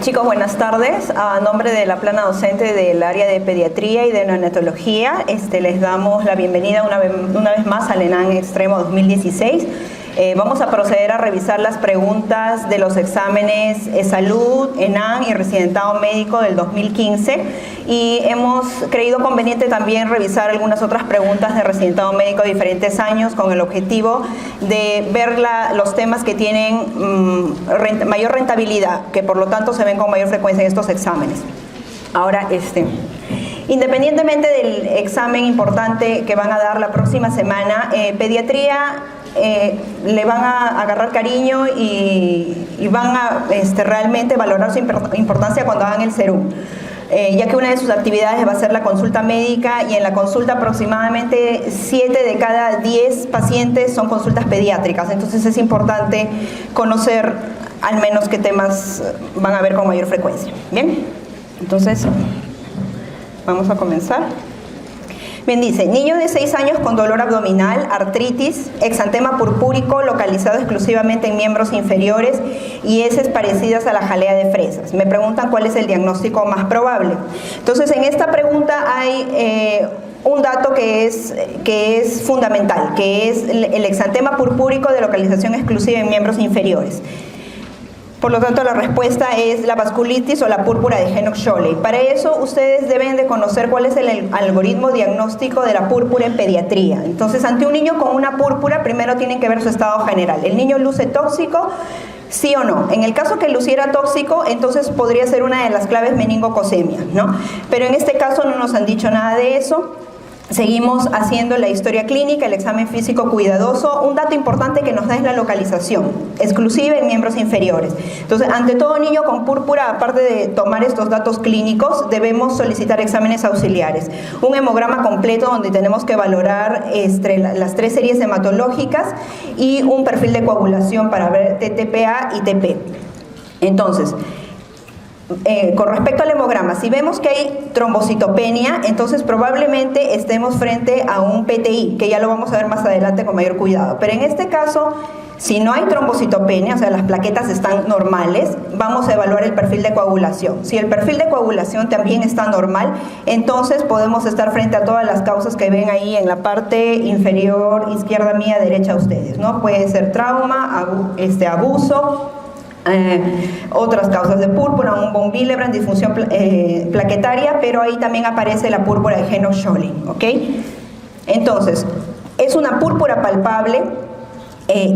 Chicos, buenas tardes. A nombre de la plana docente del área de pediatría y de neonatología, les damos la bienvenida una vez más al ENAM Extremo 2016. Vamos a proceder a revisar las preguntas de los exámenes Salud, ENAM y Residentado Médico del 2015 y hemos creído conveniente también revisar algunas otras preguntas de Residentado Médico de diferentes años con el objetivo de ver los temas que tienen mayor rentabilidad, que por lo tanto se ven con mayor frecuencia en estos exámenes. Ahora, independientemente del examen importante que van a dar la próxima semana, pediatría le van a agarrar cariño y van a realmente valorar su importancia cuando hagan el SERUM, ya que una de sus actividades va a ser la consulta médica y en la consulta aproximadamente 7 de cada 10 pacientes son consultas pediátricas, entonces es importante conocer al menos qué temas van a ver con mayor frecuencia. Bien, entonces vamos a comenzar. Bien, dice, niño de 6 años con dolor abdominal, artritis, exantema purpúrico localizado exclusivamente en miembros inferiores y heces parecidas a la jalea de fresas. Me preguntan cuál es el diagnóstico más probable. Entonces, en esta pregunta hay un dato que es fundamental, que es el exantema purpúrico de localización exclusiva en miembros inferiores. Por lo tanto, la respuesta es la vasculitis o la púrpura de Henoch-Schönlein. Para eso, ustedes deben de conocer cuál es el algoritmo diagnóstico de la púrpura en pediatría. Entonces, ante un niño con una púrpura, primero tienen que ver su estado general. ¿El niño luce tóxico? ¿Sí o no? En el caso que luciera tóxico, entonces podría ser una de las claves meningocosemia, ¿no? Pero en este caso no nos han dicho nada de eso. Seguimos haciendo la historia clínica, el examen físico cuidadoso. Un dato importante que nos da es la localización, exclusiva en miembros inferiores. Entonces, ante todo niño con púrpura, aparte de tomar estos datos clínicos, debemos solicitar exámenes auxiliares. Un hemograma completo donde tenemos que valorar las 3 series hematológicas y un perfil de coagulación para ver TTPA y TP. Entonces, con respecto al hemograma, si vemos que hay trombocitopenia, entonces probablemente estemos frente a un PTI, que ya lo vamos a ver más adelante con mayor cuidado. Pero en este caso, si no hay trombocitopenia, o sea, las plaquetas están normales, vamos a evaluar el perfil de coagulación. Si el perfil de coagulación también está normal, entonces podemos estar frente a todas las causas que ven ahí en la parte inferior, izquierda mía, derecha a ustedes, ¿no? Puede ser trauma, abuso, otras causas de púrpura, un von Willebrand, disfunción plaquetaria, pero ahí también aparece la púrpura de Henoch-Schönlein, ¿ok? Entonces, es una púrpura palpable,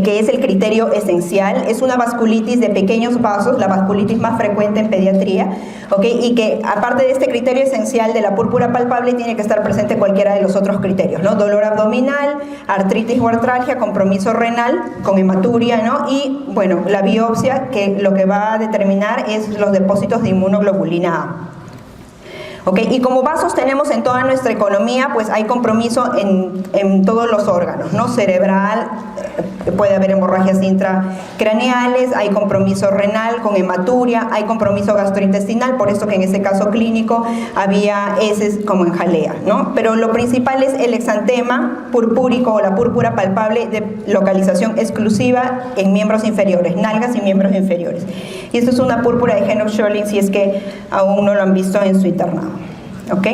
que es el criterio esencial, es una vasculitis de pequeños vasos, la vasculitis más frecuente en pediatría, ¿ok? Y que aparte de este criterio esencial de la púrpura palpable tiene que estar presente cualquiera de los otros criterios, ¿no? Dolor abdominal, artritis o artralgia, compromiso renal con hematuria, ¿no? Y bueno, la biopsia que lo que va a determinar es los depósitos de inmunoglobulina A. ¿Okay? Y como vasos tenemos en toda nuestra economía, pues hay compromiso en todos los órganos, ¿no? Cerebral, puede haber hemorragias intracraneales, hay compromiso renal con hematuria, hay compromiso gastrointestinal, por eso que en ese caso clínico había heces como en jalea, ¿no? Pero lo principal es el exantema purpúrico o la púrpura palpable de localización exclusiva en miembros inferiores, nalgas y miembros inferiores. Y esto es una púrpura de Henoch-Schönlein si es que aún no lo han visto en su internado. ¿Ok?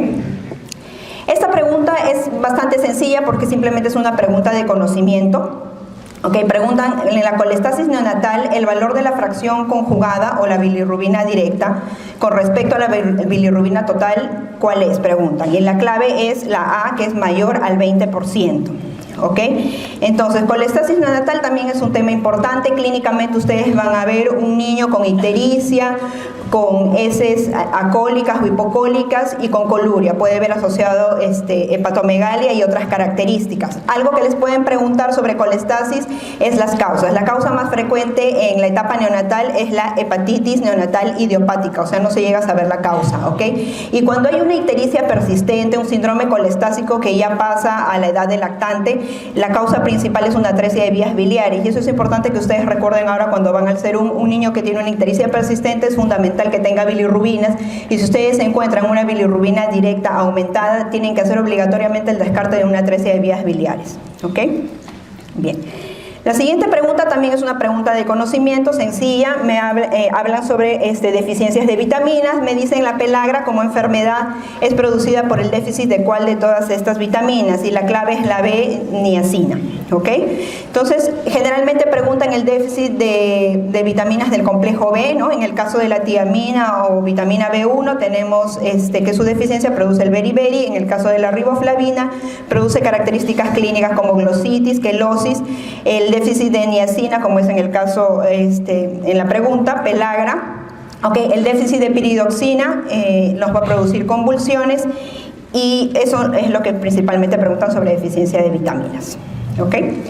Esta pregunta es bastante sencilla porque simplemente es una pregunta de conocimiento. ¿Ok? Preguntan en la colestasis neonatal el valor de la fracción conjugada o la bilirrubina directa con respecto a la bilirrubina total, ¿cuál es? Preguntan. Y la clave es la A, que es mayor al 20%. ¿Ok? Entonces, colestasis neonatal también es un tema importante. Clínicamente ustedes van a ver un niño con ictericia, con heces acólicas o hipocólicas y con coluria. Puede ver asociado hepatomegalia y otras características. Algo que les pueden preguntar sobre colestasis es las causas. La causa más frecuente en la etapa neonatal es la hepatitis neonatal idiopática, o sea, no se llega a saber la causa, ¿ok? Y cuando hay una ictericia persistente, un síndrome colestásico que ya pasa a la edad del lactante, la causa principal es una atresia de vías biliares, y eso es importante que ustedes recuerden ahora cuando van al SERUM. Un niño que tiene una ictericia persistente es fundamental que tenga bilirrubinas, y si ustedes encuentran una bilirrubina directa aumentada, tienen que hacer obligatoriamente el descarte de una atresia de vías biliares, ¿ok? Bien. La siguiente pregunta también es una pregunta de conocimiento sencilla. Me hablan sobre deficiencias de vitaminas. Me dicen la pelagra como enfermedad es producida por el déficit de cuál de todas estas vitaminas, y la clave es la B, niacina. ¿Ok? Entonces, generalmente preguntan el déficit de vitaminas del complejo B, ¿no? En el caso de la tiamina o vitamina B1 tenemos que su deficiencia produce el beriberi. En el caso de la riboflavina produce características clínicas como glositis, quelosis. El déficit de niacina, como es en el caso en la pregunta, pelagra. Okay, el déficit de piridoxina nos va a producir convulsiones, y eso es lo que principalmente preguntan sobre deficiencia de vitaminas. Okay.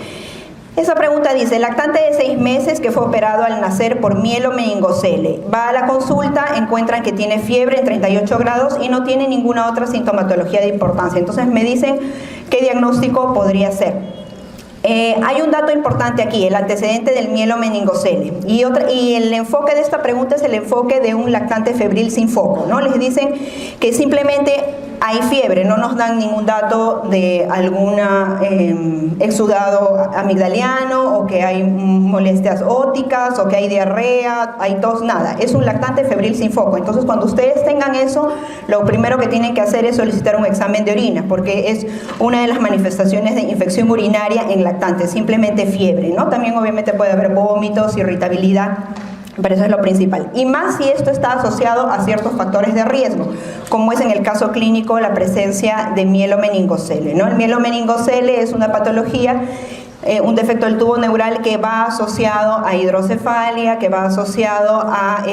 Esa pregunta dice: lactante de 6 meses que fue operado al nacer por mielomeningocele. Va a la consulta, encuentran que tiene fiebre en 38 grados y no tiene ninguna otra sintomatología de importancia. Entonces me dicen qué diagnóstico podría ser. Hay un dato importante aquí, el antecedente del mielomeningocele. Y el enfoque de esta pregunta es el enfoque de un lactante febril sin foco, ¿no? Les dicen que simplemente hay fiebre, no nos dan ningún dato de alguna exudado amigdaliano, o que hay molestias ópticas, o que hay diarrea, hay tos, nada. Es un lactante febril sin foco. Entonces, cuando ustedes tengan eso, lo primero que tienen que hacer es solicitar un examen de orina, porque es una de las manifestaciones de infección urinaria en lactantes, simplemente fiebre, ¿no? También obviamente puede haber vómitos, irritabilidad, pero eso es lo principal. Y más si esto está asociado a ciertos factores de riesgo, como es en el caso clínico la presencia de mielomeningocele, ¿no? El mielomeningocele es una patología, un defecto del tubo neural que va asociado a hidrocefalia, que va asociado a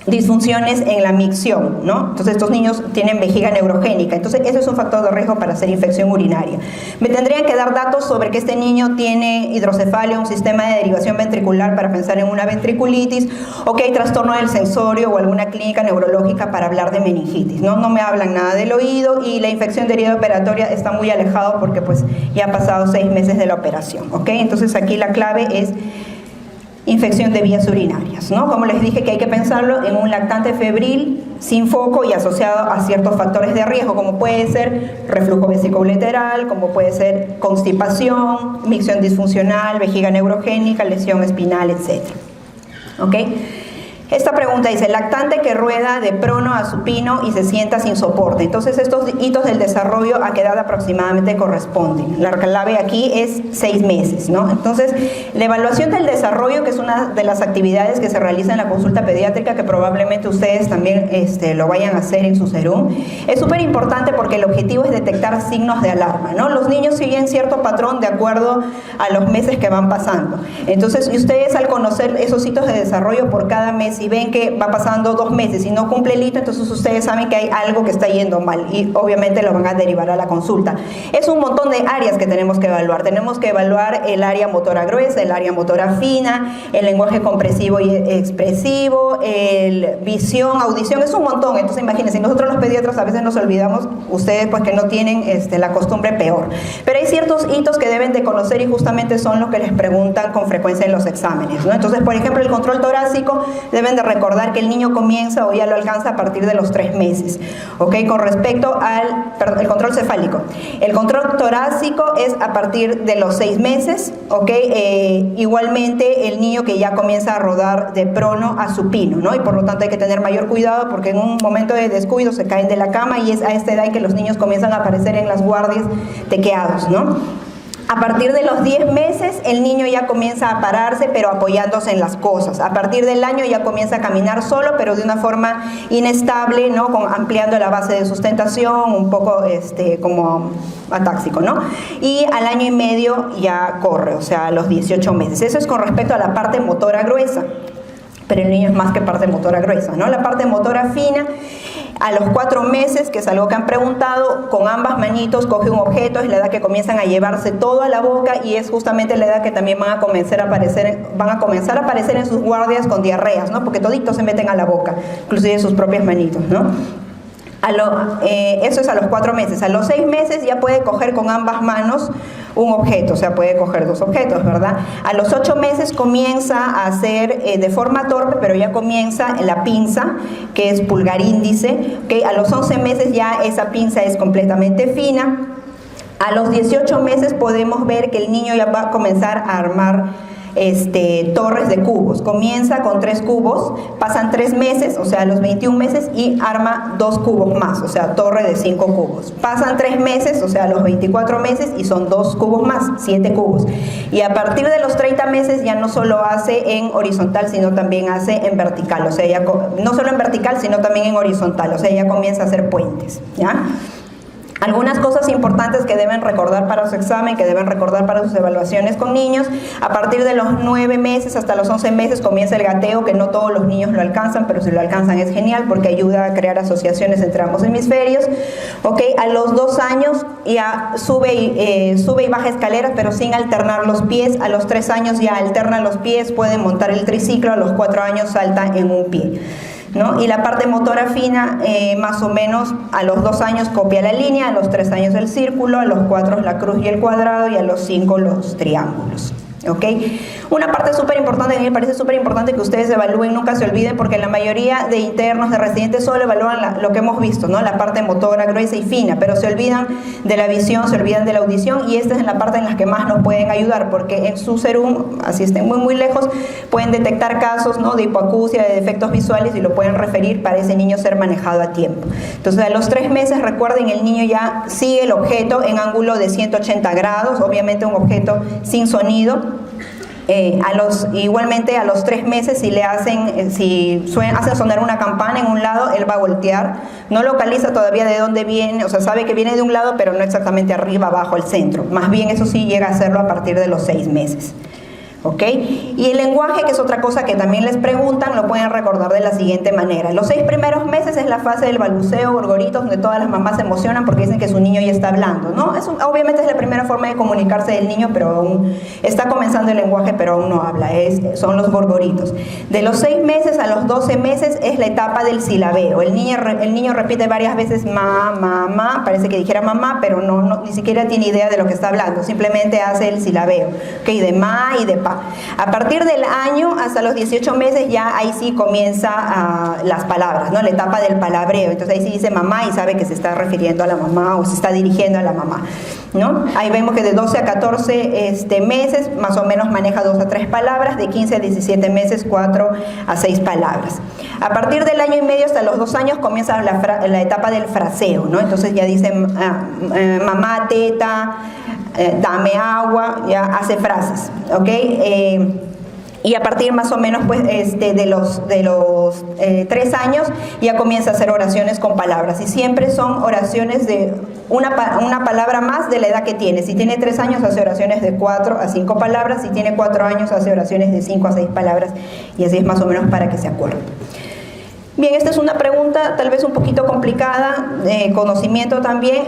disfunciones en la micción, ¿no? Entonces estos niños tienen vejiga neurogénica, entonces eso es un factor de riesgo para hacer infección urinaria. Me tendrían que dar datos sobre que este niño tiene hidrocefalia, un sistema de derivación ventricular para pensar en una ventriculitis, o que hay trastorno del sensorio o alguna clínica neurológica para hablar de meningitis, ¿no? No me hablan nada del oído, y la infección de herida operatoria está muy alejado porque pues ya ha pasado 6 meses de la operación, ¿ok? Entonces aquí la clave es infección de vías urinarias, ¿no? Como les dije, que hay que pensarlo en un lactante febril sin foco y asociado a ciertos factores de riesgo, como puede ser reflujo vesicoureteral, como puede ser constipación, micción disfuncional, vejiga neurogénica, lesión espinal, etc. ¿Ok? Esta pregunta dice: lactante que rueda de prono a supino y se sienta sin soporte. Entonces estos hitos del desarrollo, ¿a qué edad aproximadamente corresponden? La clave aquí es 6 meses, ¿no? Entonces la evaluación del desarrollo, que es una de las actividades que se realiza en la consulta pediátrica, que probablemente ustedes también lo vayan a hacer en su serum, es súper importante porque el objetivo es detectar signos de alarma, ¿no? Los niños siguen cierto patrón de acuerdo a los meses que van pasando. Entonces ustedes, al conocer esos hitos de desarrollo por cada mes, y ven que va pasando 2 meses y no cumple el hito, entonces ustedes saben que hay algo que está yendo mal, y obviamente lo van a derivar a la consulta. Es un montón de áreas que tenemos que evaluar. Tenemos que evaluar el área motora gruesa, el área motora fina, el lenguaje compresivo y expresivo, el visión, audición, es un montón. Entonces imagínense, nosotros los pediatras a veces nos olvidamos, ustedes pues que no tienen la costumbre, peor. Pero hay ciertos hitos que deben de conocer, y justamente son los que les preguntan con frecuencia en los exámenes, ¿no? Entonces, por ejemplo, el control torácico, deben de recordar que el niño comienza o ya lo alcanza a partir de los 3 meses. ¿Ok? Con respecto al el control cefálico, el control torácico es a partir de los 6 meses. ¿Ok? Igualmente el niño que ya comienza a rodar de prono a supino, ¿no? Y por lo tanto hay que tener mayor cuidado, porque en un momento de descuido se caen de la cama, y es a esta edad en que los niños comienzan a aparecer en las guardias tequeados, ¿no? A partir de los 10 meses el niño ya comienza a pararse, pero apoyándose en las cosas. A partir del año ya comienza a caminar solo, pero de una forma inestable, ¿no? Ampliando la base de sustentación, un poco como atáxico, ¿no? Y al año y medio ya corre, o sea, a los 18 meses. Eso es con respecto a la parte motora gruesa. Pero el niño es más que parte motora gruesa, ¿no? La parte motora fina, a los 4 meses, que es algo que han preguntado, con ambas manitos coge un objeto, es la edad que comienzan a llevarse todo a la boca, y es justamente la edad que también van a comenzar a aparecer en sus guardias con diarreas, ¿no? Porque toditos se meten a la boca, inclusive sus propias manitos, ¿no? Eso es a los 4 meses. A los 6 meses ya puede coger con ambas manos un objeto, o sea, puede coger 2 objetos, ¿verdad? A los 8 meses comienza a hacer de forma torpe, pero ya comienza la pinza, que es pulgar índice, ¿okay? A los 11 meses ya esa pinza es completamente fina. A los 18 meses podemos ver que el niño ya va a comenzar a armar torres de cubos. Comienza con 3 cubos, pasan 3 meses, o sea, a los 21 meses, y arma 2 cubos más, o sea, torre de 5 cubos. Pasan 3 meses, o sea, a los 24 meses, y son 2 cubos más, 7 cubos. Y a partir de los 30 meses ya no solo hace en horizontal, sino también hace en vertical, o sea, ya, no solo en vertical, sino también en horizontal, o sea, ya comienza a hacer puentes, ¿ya? Algunas cosas importantes que deben recordar para su examen, que deben recordar para sus evaluaciones con niños: a partir de los 9 meses hasta los 11 meses comienza el gateo, que no todos los niños lo alcanzan, pero si lo alcanzan es genial porque ayuda a crear asociaciones entre ambos hemisferios. ¿Okay? A los 2 años ya sube y baja escaleras, pero sin alternar los pies. A los 3 años ya alterna los pies, puede montar el triciclo. A los 4 años salta en un pie, ¿no? Y la parte motora fina, más o menos a los 2 años copia la línea, a los 3 años el círculo, a los 4 la cruz y el cuadrado, y a los 5 los triángulos. ¿Ok? Una parte súper importante, a mí me parece súper importante que ustedes evalúen, nunca se olviden, porque la mayoría de internos, de residentes, solo evalúan lo que hemos visto, ¿no? La parte motora gruesa y fina, pero se olvidan de la visión, se olvidan de la audición, y esta es la parte en la que más nos pueden ayudar, porque en su serum, así estén muy lejos, pueden detectar casos, ¿no?, de hipoacusia, de defectos visuales, y lo pueden referir para ese niño ser manejado a tiempo. Entonces, a los 3 meses, recuerden, el niño ya sigue el objeto en ángulo de 180 grados, obviamente un objeto sin sonido. Igualmente a los 3 meses, si hacen sonar una campana en un lado, él va a voltear, no localiza todavía de dónde viene, o sea, sabe que viene de un lado, pero no exactamente arriba, abajo, al centro. Más bien eso sí llega a hacerlo a partir de los 6 meses. ¿Ok? Y el lenguaje, que es otra cosa que también les preguntan, lo pueden recordar de la siguiente manera. Los 6 primeros meses es la fase del balbuceo, gorgoritos, donde todas las mamás se emocionan porque dicen que su niño ya está hablando, ¿no? Obviamente es la primera forma de comunicarse del niño, pero aún está comenzando el lenguaje, pero aún no habla, son los gorgoritos. De los 6 meses a los 12 meses es la etapa del silabeo. El niño repite varias veces ma, parece que dijera mamá, pero ni siquiera tiene idea de lo que está hablando, simplemente hace el silabeo, ¿ok? De ma y de pa. A partir del año hasta los 18 meses ya ahí sí comienza las palabras, ¿no? La etapa del palabreo. Entonces ahí sí dice mamá y sabe que se está refiriendo a la mamá o se está dirigiendo a la mamá, ¿no? Ahí vemos que de 12 a 14 meses más o menos maneja 2 a 3 palabras, de 15 a 17 meses 4 a 6 palabras. A partir del año y medio hasta los 2 años comienza la etapa del fraseo, ¿no? Entonces ya dice mamá, teta, dame agua, ya hace frases, ¿ok? Y a partir más o menos pues, de los 3 años ya comienza a hacer oraciones con palabras, y siempre son oraciones de una palabra más de la edad que tiene. Si tiene 3 años hace oraciones de 4 a 5 palabras, si tiene 4 años hace oraciones de 5 a 6 palabras, y así es más o menos para que se acuerden. Bien, esta es una pregunta tal vez un poquito complicada, conocimiento también.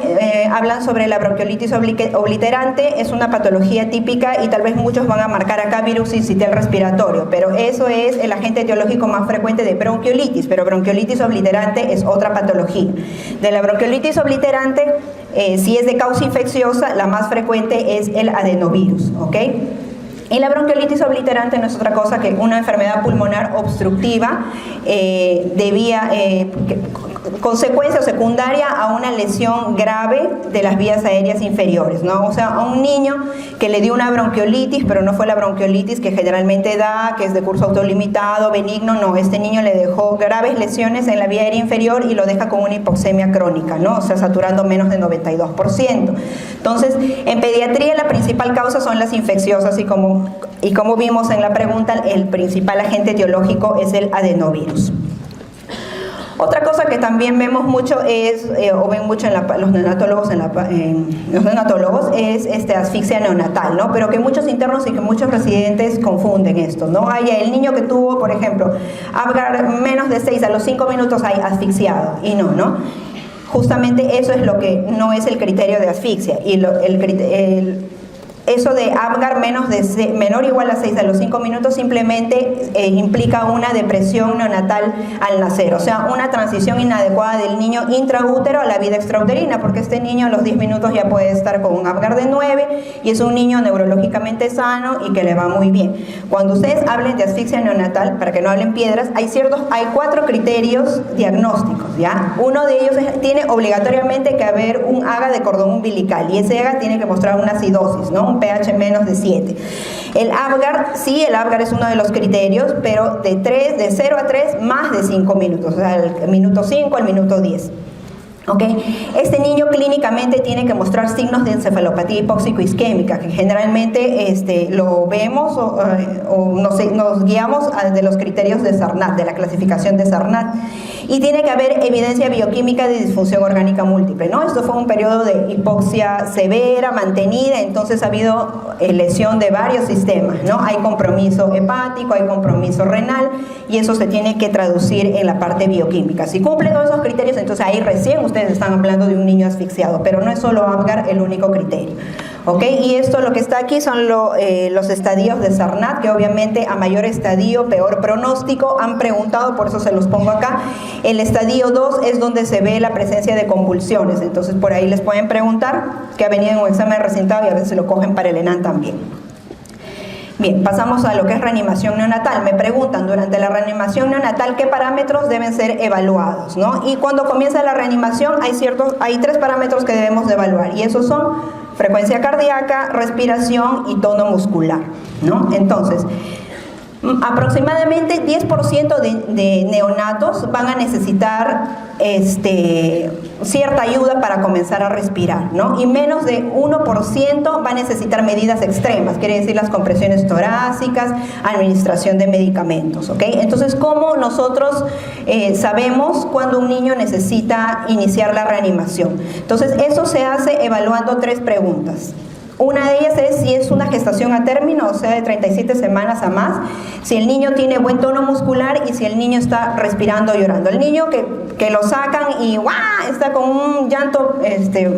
Hablan sobre la bronquiolitis obliterante, es una patología típica y tal vez muchos van a marcar acá virus sincitial respiratorio, pero eso es el agente etiológico más frecuente de bronquiolitis, pero bronquiolitis obliterante es otra patología. De la bronquiolitis obliterante, si es de causa infecciosa, la más frecuente es el adenovirus, ¿ok? Y la bronquiolitis obliterante no es otra cosa que una enfermedad pulmonar obstructiva consecuencia o secundaria a una lesión grave de las vías aéreas inferiores, ¿no? O sea, a un niño que le dio una bronquiolitis, pero no fue la bronquiolitis que generalmente da, que es de curso autolimitado, benigno, no, este niño le dejó graves lesiones en la vía aérea inferior y lo deja con una hipoxemia crónica, ¿no? O sea, saturando menos de 92%. Entonces, en pediatría la principal causa son las infecciosas, y como vimos en la pregunta, el principal agente etiológico es el adenovirus. Otra cosa que también vemos mucho o ven mucho en los neonatólogos, es asfixia neonatal, ¿no? Pero que muchos internos y que muchos residentes confunden esto, ¿no? El niño que tuvo, por ejemplo, Apgar menos de 6 a los 5 minutos hay asfixiado, y no. Justamente eso es lo que no es el criterio de asfixia, y eso de Apgar menor o igual a 6 a los 5 minutos simplemente implica una depresión neonatal al nacer, o sea, una transición inadecuada del niño intraútero a la vida extrauterina, porque este niño a los 10 minutos ya puede estar con un Apgar de 9 y es un niño neurológicamente sano y que le va muy bien. Cuando ustedes hablen de asfixia neonatal, para que no hablen piedras, hay 4 criterios diagnósticos, ¿ya? Uno de ellos tiene obligatoriamente que haber un AGA de cordón umbilical y ese AGA tiene que mostrar una acidosis, ¿no? Un pH menos de 7. El Apgar, sí, el Apgar es uno de los criterios, pero de 0 a 3 más de 5 minutos, o sea, el minuto 5 al minuto 10. ¿Okay? Este niño clínicamente tiene que mostrar signos de encefalopatía hipóxico-isquémica, que generalmente lo vemos o nos guiamos de los criterios de Sarnat, de la clasificación de Sarnat. Y tiene que haber evidencia bioquímica de disfunción orgánica múltiple, ¿no? Esto fue un periodo de hipoxia severa, mantenida, entonces ha habido lesión de varios sistemas, ¿no? Hay compromiso hepático, hay compromiso renal y eso se tiene que traducir en la parte bioquímica. Si cumple todos esos criterios, entonces ahí recién ustedes están hablando de un niño asfixiado, pero no es solo Apgar el único criterio. ¿Ok? Y esto lo que está aquí son los estadios de Sarnat, que obviamente a mayor estadio, peor pronóstico. Han preguntado, por eso se los pongo acá. El estadio 2 es donde se ve la presencia de convulsiones, entonces por ahí les pueden preguntar, que ha venido en un examen recintado y a veces lo cogen para el ENAN también. Bien, pasamos a lo que es reanimación neonatal. Me preguntan durante la reanimación neonatal qué parámetros deben ser evaluados, ¿no? Y cuando comienza la reanimación hay 3 parámetros que debemos de evaluar y esos son frecuencia cardíaca, respiración y tono muscular, ¿no? Entonces, aproximadamente 10% de neonatos van a necesitar cierta ayuda para comenzar a respirar, ¿no? Y menos de 1% va a necesitar medidas extremas, quiere decir las compresiones torácicas, administración de medicamentos, ¿ok? Entonces, ¿cómo nosotros sabemos cuando un niño necesita iniciar la reanimación? Entonces, eso se hace evaluando 3 preguntas. Una de ellas es si es una gestación a término, o sea, de 37 semanas a más, si el niño tiene buen tono muscular y si el niño está respirando o llorando. El niño que lo sacan y ¡guau!, está con un llanto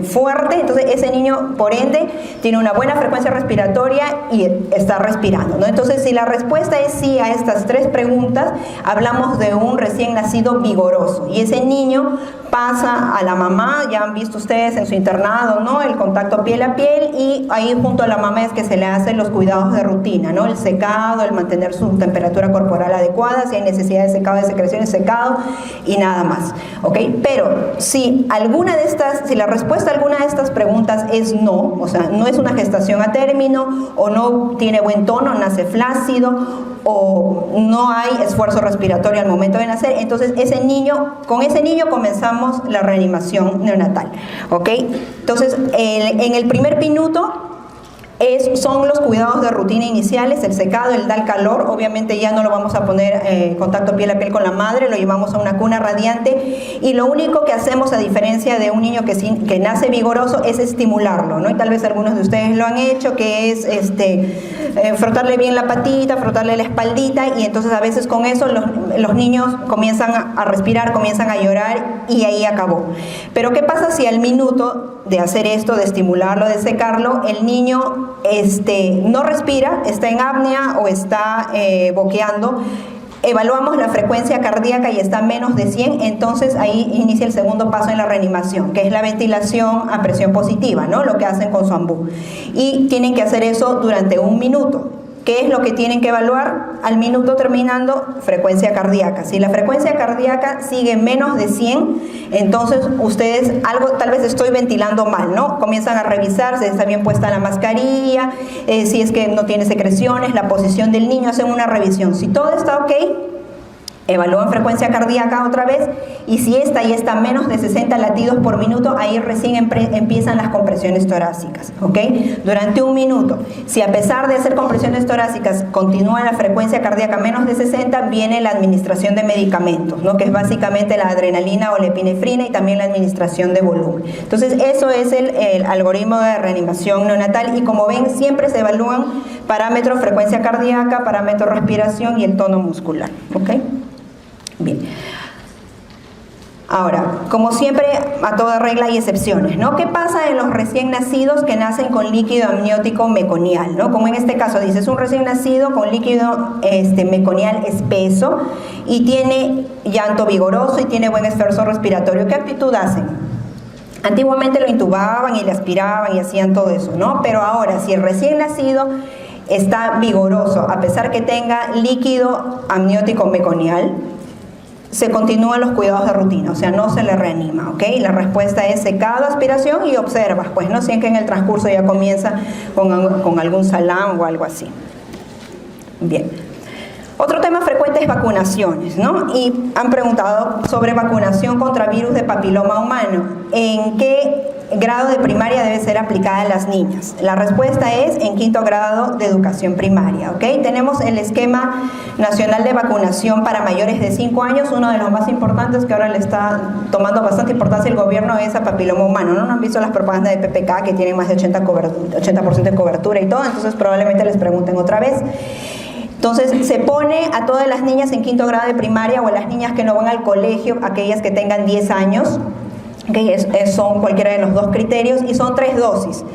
fuerte, entonces ese niño, por ende, tiene una buena frecuencia respiratoria y está respirando, ¿no? Entonces, si la respuesta es sí a estas 3 preguntas, hablamos de un recién nacido vigoroso y ese niño pasa a la mamá, ya han visto ustedes en su internado, ¿no?, el contacto piel a piel, y ahí junto a la mamá es que se le hacen los cuidados de rutina, ¿no?, el secado, el mantener su temperatura corporal adecuada, si hay necesidad de secado, de secreciones, secado y nada más, ¿ok? Pero si la respuesta a alguna de estas preguntas es no, o sea, no es una gestación a término, o no tiene buen tono, nace flácido, o no hay esfuerzo respiratorio al momento de nacer, entonces con ese niño comenzamos la reanimación neonatal, ¿ok? Entonces, en el primer minuto son los cuidados de rutina iniciales, el secado, el dar calor. Obviamente ya no lo vamos a poner en contacto piel a piel con la madre, lo llevamos a una cuna radiante y lo único que hacemos, a diferencia de un niño que nace vigoroso, es estimularlo, ¿no? Y tal vez algunos de ustedes lo han hecho, que es frotarle bien la patita, frotarle la espaldita, y entonces a veces con eso los niños comienzan a respirar, comienzan a llorar y ahí acabó. Pero ¿qué pasa si al minuto de hacer esto, de estimularlo, de secarlo, el niño no respira, está en apnea o está boqueando? Evaluamos la frecuencia cardíaca y está menos de 100, entonces ahí inicia el segundo paso en la reanimación, que es la ventilación a presión positiva, ¿no?, lo que hacen con su ambú. Y tienen que hacer eso durante 1 minuto. ¿Qué es lo que tienen que evaluar? Al minuto terminando, frecuencia cardíaca. Si la frecuencia cardíaca sigue menos de 100, entonces ustedes tal vez estoy ventilando mal, ¿no? Comienzan a revisar si está bien puesta la mascarilla, si es que no tiene secreciones, la posición del niño, hacen una revisión. Si todo está ok, evalúan frecuencia cardíaca otra vez, y si esta ya está menos de 60 latidos por minuto, ahí recién empiezan las compresiones torácicas, ¿ok? Durante 1 minuto. Si a pesar de hacer compresiones torácicas continúa la frecuencia cardíaca menos de 60, viene la administración de medicamentos, ¿no?, que es básicamente la adrenalina o la epinefrina, y también la administración de volumen. Entonces, eso es el algoritmo de reanimación neonatal, y como ven, siempre se evalúan parámetros frecuencia cardíaca, parámetro respiración y el tono muscular, ¿ok? Bien. Ahora, como siempre, a toda regla hay excepciones, ¿no? ¿Qué pasa en los recién nacidos que nacen con líquido amniótico meconial, ¿no? Como en este caso dice, es un recién nacido con líquido meconial espeso y tiene llanto vigoroso y tiene buen esfuerzo respiratorio. ¿Qué actitud hacen? Antiguamente lo intubaban y le aspiraban y hacían todo eso, ¿no? Pero ahora, si el recién nacido está vigoroso, a pesar que tenga líquido amniótico meconial, se continúan los cuidados de rutina, o sea, no se le reanima, ¿ok? La respuesta es secado, aspiración y observas, pues no siempre en el transcurso ya comienza con algún salam o algo así. Bien. Otro tema frecuente es vacunaciones, ¿no? Y han preguntado sobre vacunación contra virus de papiloma humano. ¿En qué grado de primaria debe ser aplicada a las niñas? La respuesta es en 5º grado de educación primaria, ¿ok? Tenemos el esquema nacional de vacunación para mayores de 5 años, uno de los más importantes que ahora le está tomando bastante importancia el gobierno es a papiloma humano, ¿no? ¿No han visto las propagandas de PPK que tienen más de 80% de cobertura y todo? Entonces probablemente les pregunten otra vez. Entonces se pone a todas las niñas en 5º grado de primaria o a las niñas que no van al colegio, aquellas que tengan 10 años, que son cualquiera de los dos criterios, y son 3 dosis.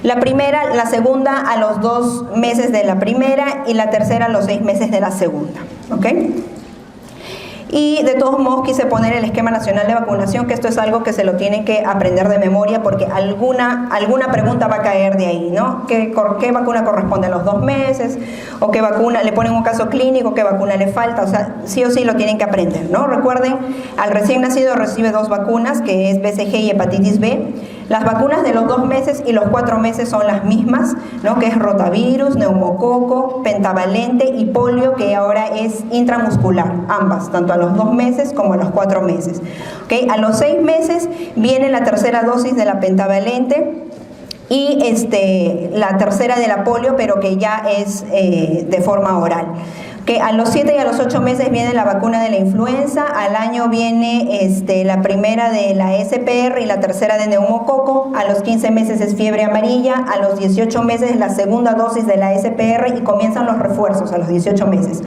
La primera, la segunda a los 2 meses de la primera y la tercera a los 6 meses de la segunda, ¿ok? Y de todos modos quise poner el esquema nacional de vacunación, que esto es algo que se lo tienen que aprender de memoria porque alguna pregunta va a caer de ahí, ¿no? ¿Qué vacuna corresponde a los 2 meses? ¿O qué vacuna, le ponen un caso clínico, qué vacuna le falta? O sea, sí o sí lo tienen que aprender, ¿no? Recuerden, al recién nacido recibe 2 vacunas, que es BCG y hepatitis B. Las vacunas de los 2 meses y los 4 meses son las mismas, ¿no? Que es rotavirus, neumococo, pentavalente y polio, que ahora es intramuscular, ambas, tanto a los 2 meses como a los 4 meses. ¿Okay? A los 6 meses viene la tercera dosis de la pentavalente y la tercera de la polio, pero que ya es de forma oral. Que a los 7 y a los 8 meses viene la vacuna de la influenza, al año viene la primera de la SPR y la tercera de neumococo, a los 15 meses es fiebre amarilla, a los 18 meses la segunda dosis de la SPR y comienzan los refuerzos a los 18 meses.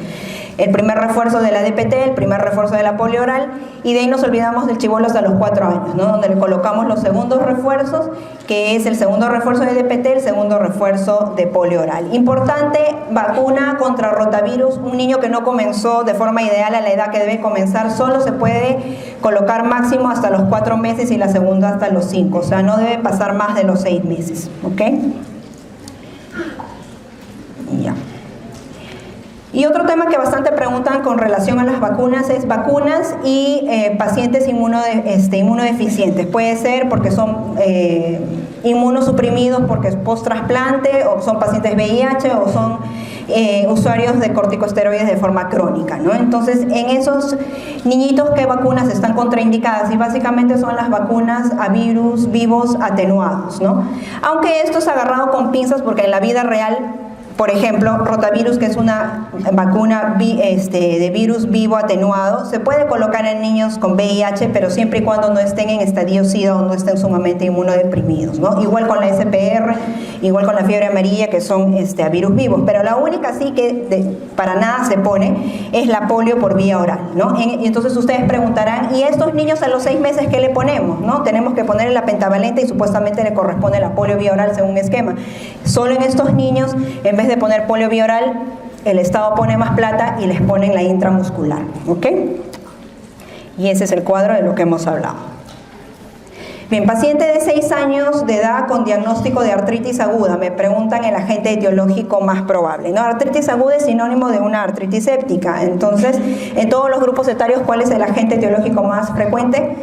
El primer refuerzo de la DPT, el primer refuerzo de la polio oral y de ahí nos olvidamos del chibolo hasta los 4 años, ¿no? Donde le colocamos los segundos refuerzos, que es el segundo refuerzo de DPT, el segundo refuerzo de polio oral. Importante, vacuna contra rotavirus, un niño que no comenzó de forma ideal a la edad que debe comenzar, solo se puede colocar máximo hasta los 4 meses y la segunda hasta los 5, o sea, no debe pasar más de los 6 meses, ¿ok? Ya. Y otro tema que bastante preguntan con relación a las vacunas es vacunas y pacientes inmunodeficientes. Puede ser porque son inmunosuprimidos porque es post-trasplante, o son pacientes VIH, o son usuarios de corticosteroides de forma crónica, ¿no? Entonces, en esos niñitos, ¿qué vacunas están contraindicadas? Y básicamente son las vacunas a virus vivos atenuados, ¿no? Aunque esto es agarrado con pinzas porque en la vida real, por ejemplo, rotavirus, que es una vacuna de virus vivo atenuado, se puede colocar en niños con VIH, pero siempre y cuando no estén en estadio SIDA o no estén sumamente inmunodeprimidos, ¿no? Igual con la SPR, igual con la fiebre amarilla, que son a virus vivos. Pero la única sí que para nada se pone es la polio por vía oral, ¿no? Y entonces ustedes preguntarán, ¿y estos niños a los 6 meses qué le ponemos, no? Tenemos que ponerle la pentavalente y supuestamente le corresponde la polio vía oral según esquema. Solo en estos niños, en vez de poner polio vía oral, el Estado pone más plata y les ponen la intramuscular, ¿ok? Y ese es el cuadro de lo que hemos hablado. Bien, paciente de 6 años de edad con diagnóstico de artritis aguda. Me preguntan el agente etiológico más probable, ¿no? Artritis aguda es sinónimo de una artritis séptica. Entonces, en todos los grupos etarios, ¿cuál es el agente etiológico más frecuente?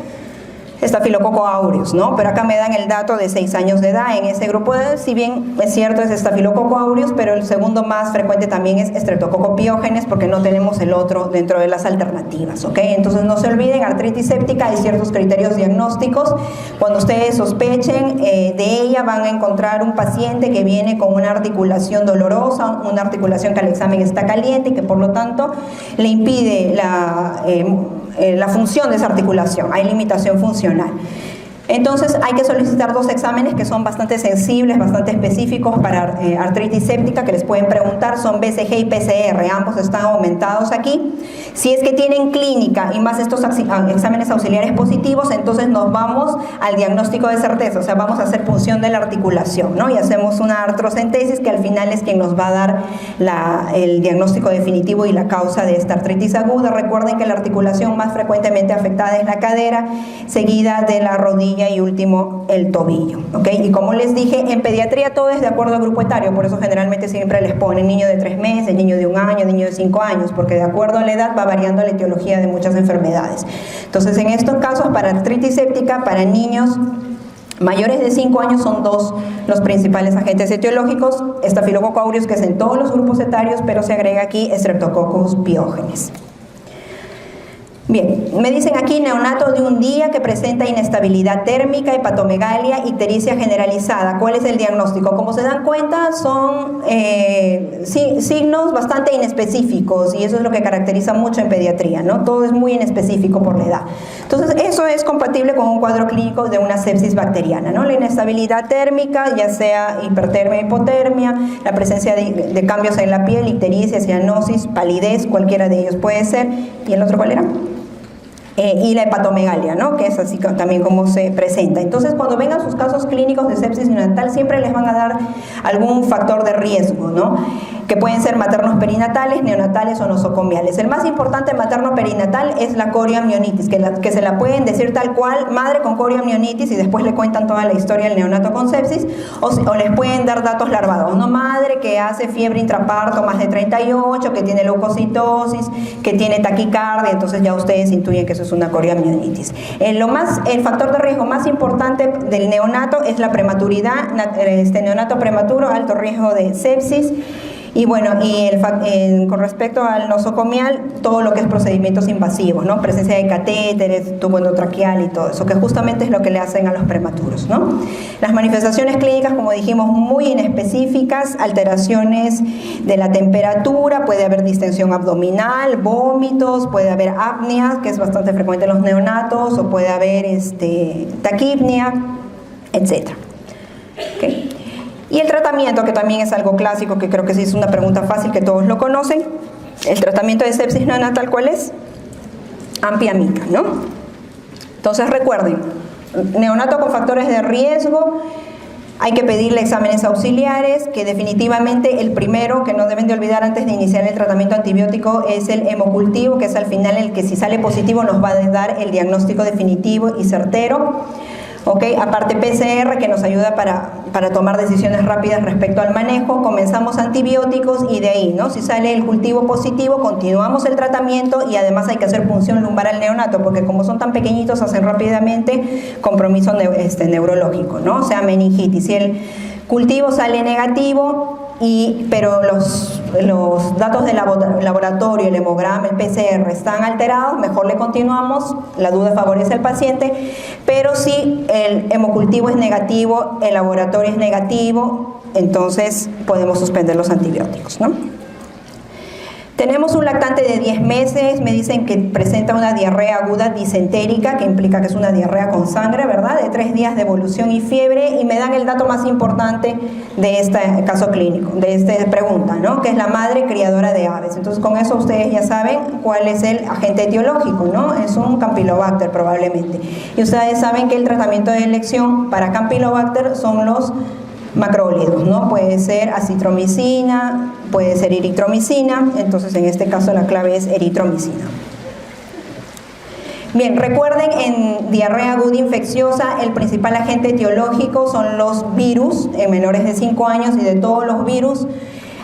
Estafilococo aureus, ¿no? Pero acá me dan el dato de 6 años de edad. En ese grupo de edad, si bien es cierto, es estafilococo aureus, pero el segundo más frecuente también es Streptococcus pyogenes, porque no tenemos el otro dentro de las alternativas, ¿ok? Entonces no se olviden, artritis séptica, hay ciertos criterios diagnósticos. Cuando ustedes sospechen de ella, van a encontrar un paciente que viene con una articulación dolorosa, una articulación que al examen está caliente y que por lo tanto le impide la función de esa articulación, hay limitación funcional. Entonces hay que solicitar 2 exámenes que son bastante sensibles, bastante específicos para artritis séptica, que les pueden preguntar, son BCG y PCR, ambos están aumentados aquí. Si es que tienen clínica y más estos exámenes auxiliares positivos, entonces nos vamos al diagnóstico de certeza, o sea, vamos a hacer punción de la articulación, ¿no? Y hacemos una artrocentesis que al final es quien nos va a dar el diagnóstico definitivo y la causa de esta artritis aguda. Recuerden que la articulación más frecuentemente afectada es la cadera, seguida de la rodilla y último el tobillo, ¿ok? Y como les dije, en pediatría todo es de acuerdo al grupo etario, por eso generalmente siempre les ponen niño de 3 meses, niño de 1 año, niño de 5 años, porque de acuerdo a la edad va variando la etiología de muchas enfermedades. Entonces, en estos casos, para artritis séptica, para niños mayores de 5 años son 2 los principales agentes etiológicos, Staphylococcus aureus, que es en todos los grupos etarios, pero se agrega aquí Streptococcus pyogenes. Bien, me dicen aquí neonato de 1 día que presenta inestabilidad térmica, hepatomegalia, ictericia generalizada. ¿Cuál es el diagnóstico? Como se dan cuenta, son signos bastante inespecíficos y eso es lo que caracteriza mucho en pediatría, ¿no? Todo es muy inespecífico por la edad. Entonces, eso es compatible con un cuadro clínico de una sepsis bacteriana, ¿no? La inestabilidad térmica, ya sea hipertermia, hipotermia, la presencia de cambios en la piel, ictericia, cianosis, palidez, cualquiera de ellos puede ser. ¿Y el otro cuál era? Y la hepatomegalia, ¿no? Que es así también como se presenta. Entonces, cuando vengan sus casos clínicos de sepsis neonatal, siempre les van a dar algún factor de riesgo, ¿no? Que pueden ser maternos perinatales, neonatales o nosocomiales. El más importante materno-perinatal es la corioamnionitis, que se la pueden decir tal cual, madre con corioamnionitis, y después le cuentan toda la historia del neonato con sepsis, o les pueden dar datos larvados, ¿no? Madre que hace fiebre intraparto más de 38, que tiene leucocitosis, que tiene taquicardia, entonces ya ustedes intuyen que eso es una corioamnionitis. El factor de riesgo más importante del neonato es la prematuridad, neonato prematuro, alto riesgo de sepsis. Y bueno, con respecto al nosocomial, todo lo que es procedimientos invasivos, ¿no? Presencia de catéteres, tubo endotraqueal y todo eso, que justamente es lo que le hacen a los prematuros, ¿no? Las manifestaciones clínicas, como dijimos, muy inespecíficas, alteraciones de la temperatura, puede haber distensión abdominal, vómitos, puede haber apnea, que es bastante frecuente en los neonatos, o puede haber taquipnea, etc. ¿Okay? Y el tratamiento, que también es algo clásico, que creo que sí es una pregunta fácil, que todos lo conocen. El tratamiento de sepsis neonatal, ¿cuál es? Ampiamica, ¿no? Entonces recuerden, neonato con factores de riesgo, hay que pedirle exámenes auxiliares, que definitivamente el primero que no deben de olvidar antes de iniciar el tratamiento antibiótico es el hemocultivo, que es al final el que si sale positivo nos va a dar el diagnóstico definitivo y certero. Okay. Aparte PCR, que nos ayuda para tomar decisiones rápidas respecto al manejo. Comenzamos antibióticos y de ahí, ¿no? Si sale el cultivo positivo, continuamos el tratamiento y además hay que hacer punción lumbar al neonato, porque como son tan pequeñitos, hacen rápidamente compromiso neurológico, ¿no? O sea, meningitis. Si el cultivo sale negativo, pero los datos del laboratorio, el hemograma, el PCR están alterados, mejor le continuamos, la duda favorece al paciente, pero si el hemocultivo es negativo, el laboratorio es negativo, entonces podemos suspender los antibióticos, ¿no? Tenemos un lactante de 10 meses, me dicen que presenta una diarrea aguda disentérica, que implica que es una diarrea con sangre, ¿verdad? De 3 días de evolución y fiebre, y me dan el dato más importante de este caso clínico, de esta pregunta, ¿no? Que es la madre criadora de aves. Entonces, con eso ustedes ya saben cuál es el agente etiológico, ¿no? Es un Campylobacter probablemente. Y ustedes saben que el tratamiento de elección para Campylobacter son los macrólidos, ¿no? Puede ser acitromicina, puede ser eritromicina, entonces en este caso la clave es eritromicina. Bien, recuerden, en diarrea aguda infecciosa el principal agente etiológico son los virus en menores de 5 años, y de todos los virus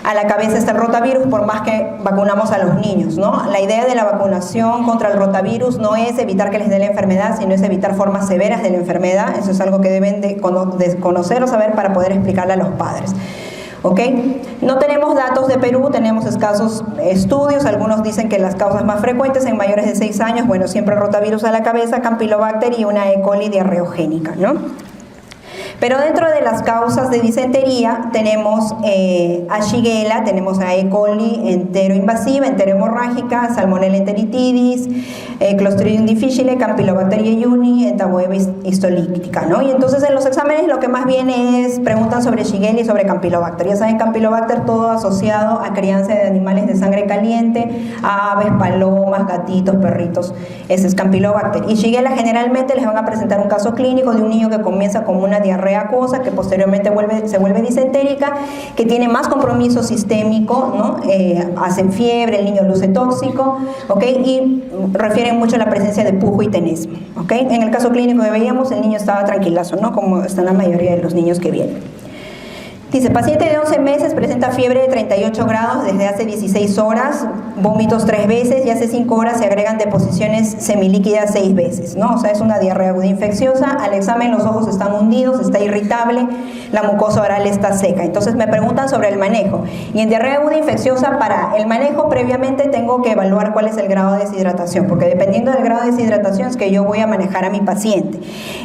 a la cabeza está el rotavirus, por más que vacunamos a los niños, ¿no? La idea de la vacunación contra el rotavirus no es evitar que les dé la enfermedad, sino es evitar formas severas de la enfermedad. Eso es algo que deben de conocer o saber para poder explicarle a los padres. ¿Ok? No tenemos datos de Perú, tenemos escasos estudios, algunos dicen que las causas más frecuentes en mayores de 6 años, bueno, siempre rotavirus a la cabeza, Campylobacter y una E. coli diarreogénica, ¿no? Pero dentro de las causas de disentería tenemos a Shigella, tenemos a E. coli enteroinvasiva, enterohemorrágica, Salmonella enteritidis, Clostridium difficile, Campylobacter jejuni, Entamoeba histolítica, ¿no? Y entonces en los exámenes lo que más viene es preguntas sobre Shigella y sobre Campylobacter. Ya saben, Campylobacter todo asociado a crianza de animales de sangre caliente, aves, palomas, gatitos, perritos. Ese es Campylobacter. Y Shigella generalmente les van a presentar un caso clínico de un niño que comienza como una diarrea acuosa, que posteriormente se vuelve disentérica, que tiene más compromiso sistémico, ¿no? Hacen fiebre, el niño luce tóxico, ¿ok? Y refieren mucho a la presencia de pujo y tenesmo, ¿ok? En el caso clínico que veíamos, el niño estaba tranquilazo, ¿no? Como están la mayoría de los niños que vienen. Dice, paciente de 11 meses presenta fiebre de 38 grados desde hace 16 horas, vómitos 3 veces y hace 5 horas se agregan deposiciones semilíquidas 6 veces, ¿no? O sea, es una diarrea aguda infecciosa, al examen los ojos están hundidos, está irritable, la mucosa oral está seca. Entonces me preguntan sobre el manejo. Y en diarrea aguda infecciosa, para el manejo previamente tengo que evaluar cuál es el grado de deshidratación, porque dependiendo del grado de deshidratación es que yo voy a manejar a mi paciente.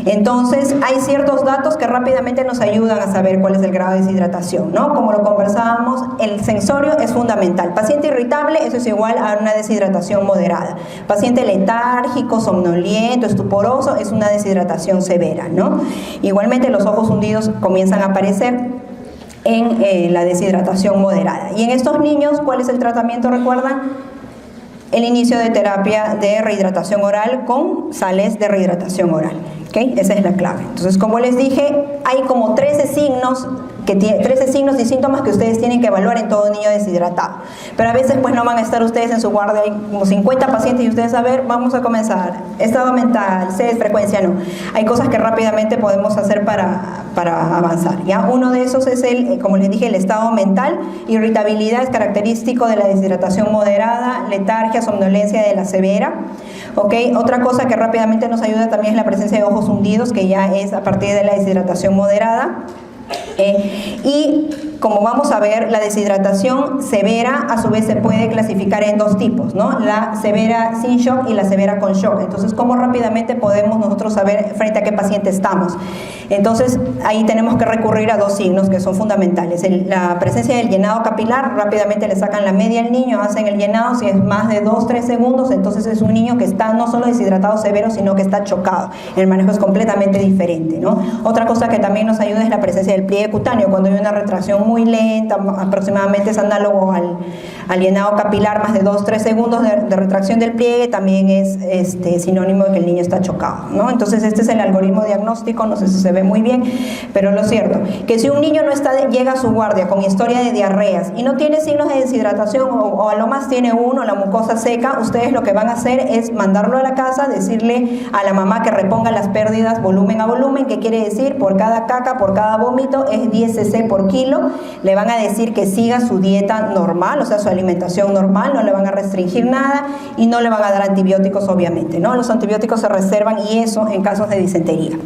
Entonces hay ciertos datos que rápidamente nos ayudan a saber cuál es el grado de deshidratación, ¿no? Como lo conversábamos, el sensorio es fundamental. Paciente irritable, eso es igual a una deshidratación moderada. Paciente letárgico, somnoliento, estuporoso, es una deshidratación severa, ¿no? Igualmente los ojos hundidos comienzan a aparecer en la deshidratación moderada. Y en estos niños, ¿cuál es el tratamiento? ¿Recuerdan? El inicio de terapia de rehidratación oral con sales de rehidratación oral. ¿Okay? Esa es la clave. Entonces, como les dije, hay como 13 signos y síntomas que ustedes tienen que evaluar en todo niño deshidratado. Pero a veces pues no van a estar ustedes en su guardia, hay como 50 pacientes y ustedes, a ver, vamos a comenzar. Estado mental, sed, frecuencia, no. Hay cosas que rápidamente podemos hacer para avanzar, ¿ya? Uno de esos es como les dije, el estado mental. Irritabilidad es característico de la deshidratación moderada, letargia, somnolencia de la severa. ¿Okay? Otra cosa que rápidamente nos ayuda también es la presencia de ojos hundidos, que ya es a partir de la deshidratación moderada. Y como vamos a ver, la deshidratación severa a su vez se puede clasificar en dos tipos, ¿no? La severa sin shock y la severa con shock. Entonces, ¿cómo rápidamente podemos nosotros saber frente a qué paciente estamos? Entonces, ahí tenemos que recurrir a dos signos que son fundamentales. La presencia del llenado capilar, rápidamente le sacan la media al niño, hacen el llenado, si es más de 2-3 segundos, entonces es un niño que está no solo deshidratado severo, sino que está chocado. El manejo es completamente diferente, ¿no? Otra cosa que también nos ayuda es la presencia del pliegue cutáneo, cuando hay una retracción muy lenta, aproximadamente es análogo al llenado capilar, más de 2-3 segundos de retracción del pliegue, también es sinónimo de que el niño está chocado, ¿no? Entonces este es el algoritmo diagnóstico, no sé si se ve muy bien, pero lo cierto, que si un niño llega a su guardia con historia de diarreas y no tiene signos de deshidratación o a lo más tiene uno, la mucosa seca, ustedes lo que van a hacer es mandarlo a la casa, decirle a la mamá que reponga las pérdidas volumen a volumen, que quiere decir por cada caca, por cada vómito es 10 cc por kilo. Le van a decir que siga su dieta normal, o sea, su alimentación normal, no le van a restringir nada y no le van a dar antibióticos, obviamente, ¿no? Los antibióticos se reservan, y eso en casos de disentería.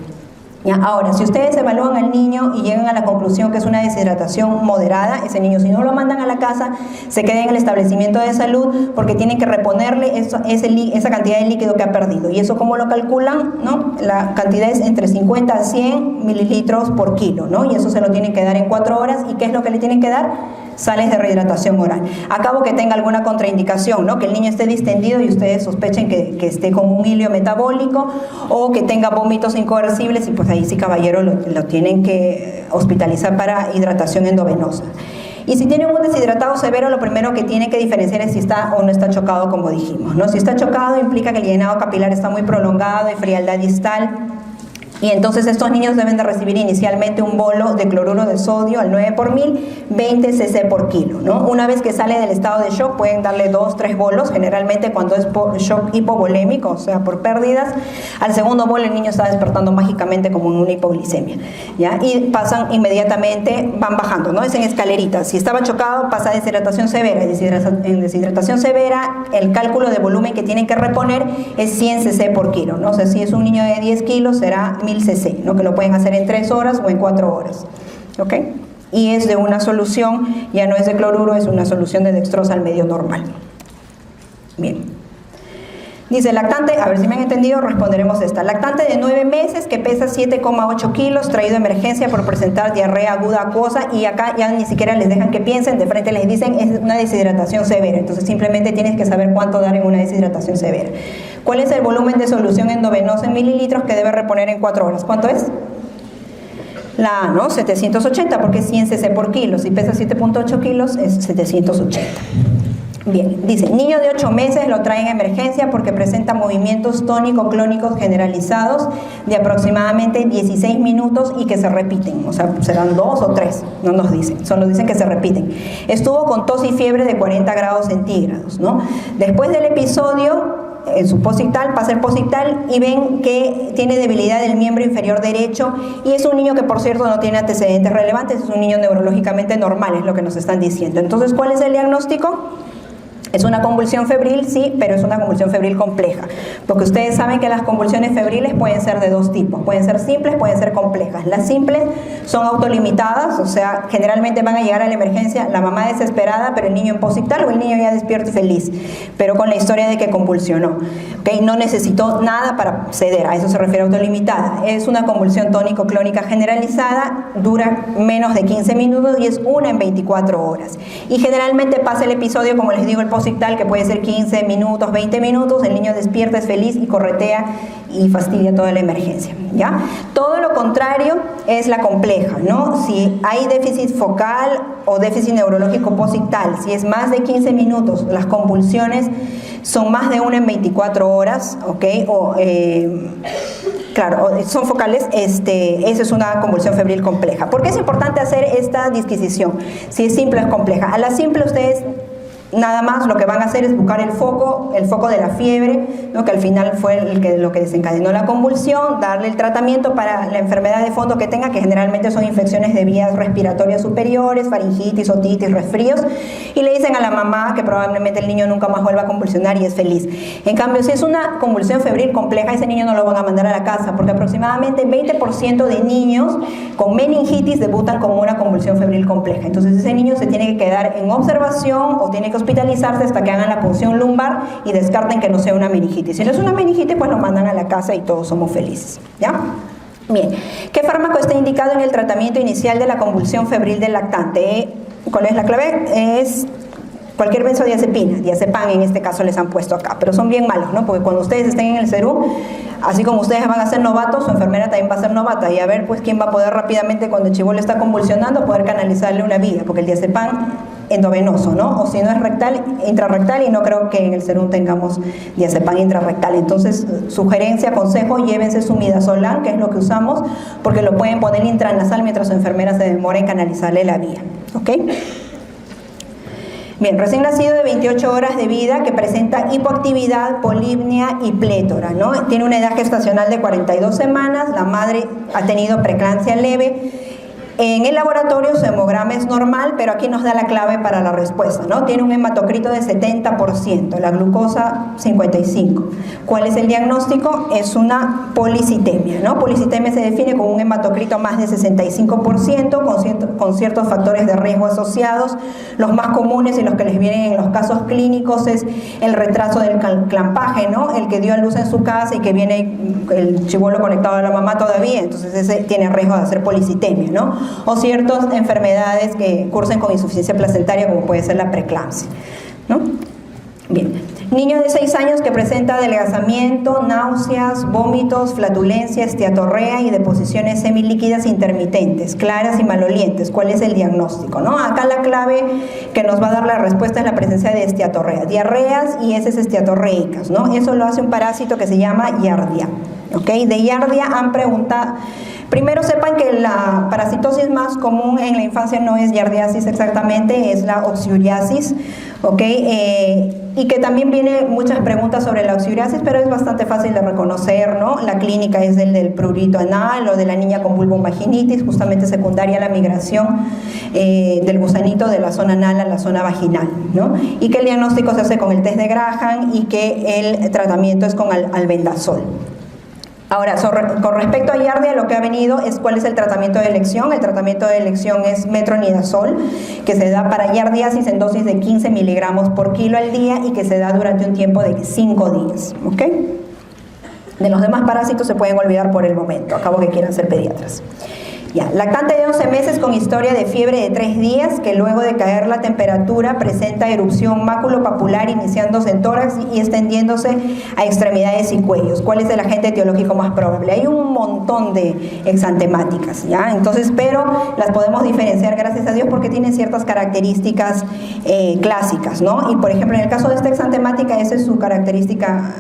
¿Ya? Ahora, si ustedes evalúan al niño y llegan a la conclusión que es una deshidratación moderada, ese niño, si no lo mandan a la casa, se queda en el establecimiento de salud porque tienen que reponerle esa cantidad de líquido que ha perdido. ¿Y eso cómo lo calculan? ¿No? La cantidad es entre 50 a 100 mililitros por kilo, ¿no? Y eso se lo tienen que dar en 4 horas. ¿Y qué es lo que le tienen que dar? Sales de rehidratación oral. Acabo que tenga alguna contraindicación, ¿no? Que el niño esté distendido y ustedes sospechen que esté con un hilio metabólico, o que tenga vómitos incoercibles, y pues ahí sí, caballero, lo tienen que hospitalizar para hidratación endovenosa. Y si tienen un deshidratado severo, lo primero que tienen que diferenciar es si está o no está chocado, como dijimos, ¿no? Si está chocado, implica que el llenado capilar está muy prolongado y frialdad distal. Y entonces estos niños deben de recibir inicialmente un bolo de cloruro de sodio al 9 por 1000, 20 cc por kilo, ¿no? Una vez que sale del estado de shock, pueden darle 2-3 bolos, generalmente cuando es por shock hipovolémico, o sea, por pérdidas. Al segundo bolo el niño está despertando mágicamente como en una hipoglicemia, ¿ya? Y pasan inmediatamente, van bajando, ¿no? Es en escaleritas. Si estaba chocado, pasa a deshidratación severa. En deshidratación severa, el cálculo de volumen que tienen que reponer es 100 cc por kilo, ¿no? O sea, si es un niño de 10 kilos, será 1000 cc, ¿no? Que lo pueden hacer en 3 horas o en 4 horas, ¿ok? Y es de una solución, ya no es de cloruro, es una solución de dextrosa al medio normal. Bien. Dice lactante, a ver si me han entendido, responderemos esta. Lactante de 9 meses que pesa 7,8 kilos, traído a emergencia por presentar diarrea aguda acuosa, y acá ya ni siquiera les dejan que piensen, de frente les dicen es una deshidratación severa. Entonces simplemente tienes que saber cuánto dar en una deshidratación severa. ¿Cuál es el volumen de solución endovenosa en mililitros que debe reponer en 4 horas? ¿Cuánto es? La A, ¿no? 780, porque es 100 cc por kilo. Si pesa 7,8 kilos es 780. Bien, dice, niño de 8 meses lo traen a emergencia porque presenta movimientos tónico-clónicos generalizados de aproximadamente 16 minutos y que se repiten, o sea, serán 2 o 3, no nos dicen, solo dicen que se repiten. Estuvo con tos y fiebre de 40 grados centígrados, ¿no? Después del episodio, en su posictal, pasa el posictal y ven que tiene debilidad del miembro inferior derecho, y es un niño que, por cierto, no tiene antecedentes relevantes, es un niño neurológicamente normal, es lo que nos están diciendo. Entonces, ¿cuál es el diagnóstico? Es una convulsión febril, sí, pero es una convulsión febril compleja, porque ustedes saben que las convulsiones febriles pueden ser de 2 tipos, pueden ser simples, pueden ser complejas. Las simples son autolimitadas, o sea, generalmente van a llegar a la emergencia la mamá desesperada, pero el niño en posictal, o el niño ya despierto y feliz, pero con la historia de que convulsionó, ¿okay? No necesitó nada para ceder, a eso se refiere autolimitada. Es una convulsión tónico-clónica generalizada, dura menos de 15 minutos y es una en 24 horas. Y generalmente pasa el episodio, como les digo, el posictal, que puede ser 15 minutos, 20 minutos, el niño despierta, es feliz y corretea y fastidia toda la emergencia, ¿ya? Todo lo contrario es la compleja, ¿no? Si hay déficit focal o déficit neurológico posictal, si es más de 15 minutos, las convulsiones son más de una en 24 horas, ¿ok? Claro, son focales, esa es una convulsión febril compleja. ¿Por qué es importante hacer esta disquisición? Si es simple o es compleja. A la simple ustedes nada más lo que van a hacer es buscar el foco de la fiebre, ¿no? Que al final fue lo que desencadenó la convulsión, darle el tratamiento para la enfermedad de fondo que tenga, que generalmente son infecciones de vías respiratorias superiores, faringitis, otitis, resfríos, y le dicen a la mamá que probablemente el niño nunca más vuelva a convulsionar y es feliz. En cambio, si es una convulsión febril compleja, ese niño no lo van a mandar a la casa, porque aproximadamente 20% de niños con meningitis debutan con una convulsión febril compleja. Entonces ese niño se tiene que quedar en observación o tiene que hospitalizarse hasta que hagan la punción lumbar y descarten que no sea una meningitis. Si no es una meningitis, pues lo mandan a la casa y todos somos felices, ¿ya? Bien, ¿qué fármaco está indicado en el tratamiento inicial de la convulsión febril del lactante? ¿Cuál es la clave? Es cualquier benzodiazepina, diazepam en este caso les han puesto acá, pero son bien malos, ¿no? Porque cuando ustedes estén en el CERU, así como ustedes van a ser novatos, su enfermera también va a ser novata, y a ver pues quién va a poder rápidamente, cuando el chibolo está convulsionando, poder canalizarle una vía, porque el diazepam endovenoso, ¿no? O si no es rectal, intrarrectal, y no creo que en el CERU tengamos diazepam intrarrectal. Entonces, sugerencia, consejo, llévense su midazolam, que es lo que usamos, porque lo pueden poner intranasal mientras su enfermera se demora en canalizarle la vía, ¿ok? Bien, recién nacido de 28 horas de vida que presenta hipoactividad, polipnia y plétora, ¿no? Tiene una edad gestacional de 42 semanas, la madre ha tenido preeclampsia leve. En el laboratorio su hemograma es normal, pero aquí nos da la clave para la respuesta, ¿no? Tiene un hematocrito de 70%, la glucosa 55%. ¿Cuál es el diagnóstico? Es una policitemia, ¿no? Policitemia se define como un hematocrito más de 65%, con ciertos factores de riesgo asociados. Los más comunes y los que les vienen en los casos clínicos es el retraso del clampaje, ¿no? El que dio a luz en su casa y que viene el chibolo conectado a la mamá todavía, entonces ese tiene riesgo de hacer policitemia, ¿no? O ciertas enfermedades que cursen con insuficiencia placentaria, como puede ser la preeclampsia, ¿no? Bien, niño de 6 años que presenta adelgazamiento, náuseas, vómitos, flatulencia, esteatorrea y deposiciones semilíquidas intermitentes, claras y malolientes. ¿Cuál es el diagnóstico, no? Acá la clave que nos va a dar la respuesta es la presencia de esteatorrea, diarreas y heces esteatorreicas, ¿no? Eso lo hace un parásito que se llama Giardia, ¿ok? De Giardia han preguntado. Primero sepan que la parasitosis más común en la infancia no es giardiasis exactamente, es la oxyuriasis, ¿ok? Y que también vienen muchas preguntas sobre la oxyuriasis, pero es bastante fácil de reconocer, ¿no? La clínica es del prurito anal o de la niña con vulvovaginitis, justamente secundaria a la migración del gusanito de la zona anal a la zona vaginal, ¿no? Y que el diagnóstico se hace con el test de Graham y que el tratamiento es con albendazol. Ahora, con respecto a Yardia, lo que ha venido es cuál es el tratamiento de elección. El tratamiento de elección es metronidazol, que se da para yardiasis en dosis de 15 miligramos por kilo al día y que se da durante un tiempo de 5 días. ¿Ok? De los demás parásitos se pueden olvidar por el momento, acabo que quieran ser pediatras. Ya, lactante de 11 meses con historia de fiebre de 3 días, que luego de caer la temperatura presenta erupción maculopapular iniciándose en tórax y extendiéndose a extremidades y cuellos. ¿Cuál es el agente etiológico más probable? Hay un montón de exantemáticas, ¿ya? Entonces, pero las podemos diferenciar, gracias a Dios, porque tienen ciertas características clásicas, ¿no? Y por ejemplo, en el caso de esta exantemática, esa es su característica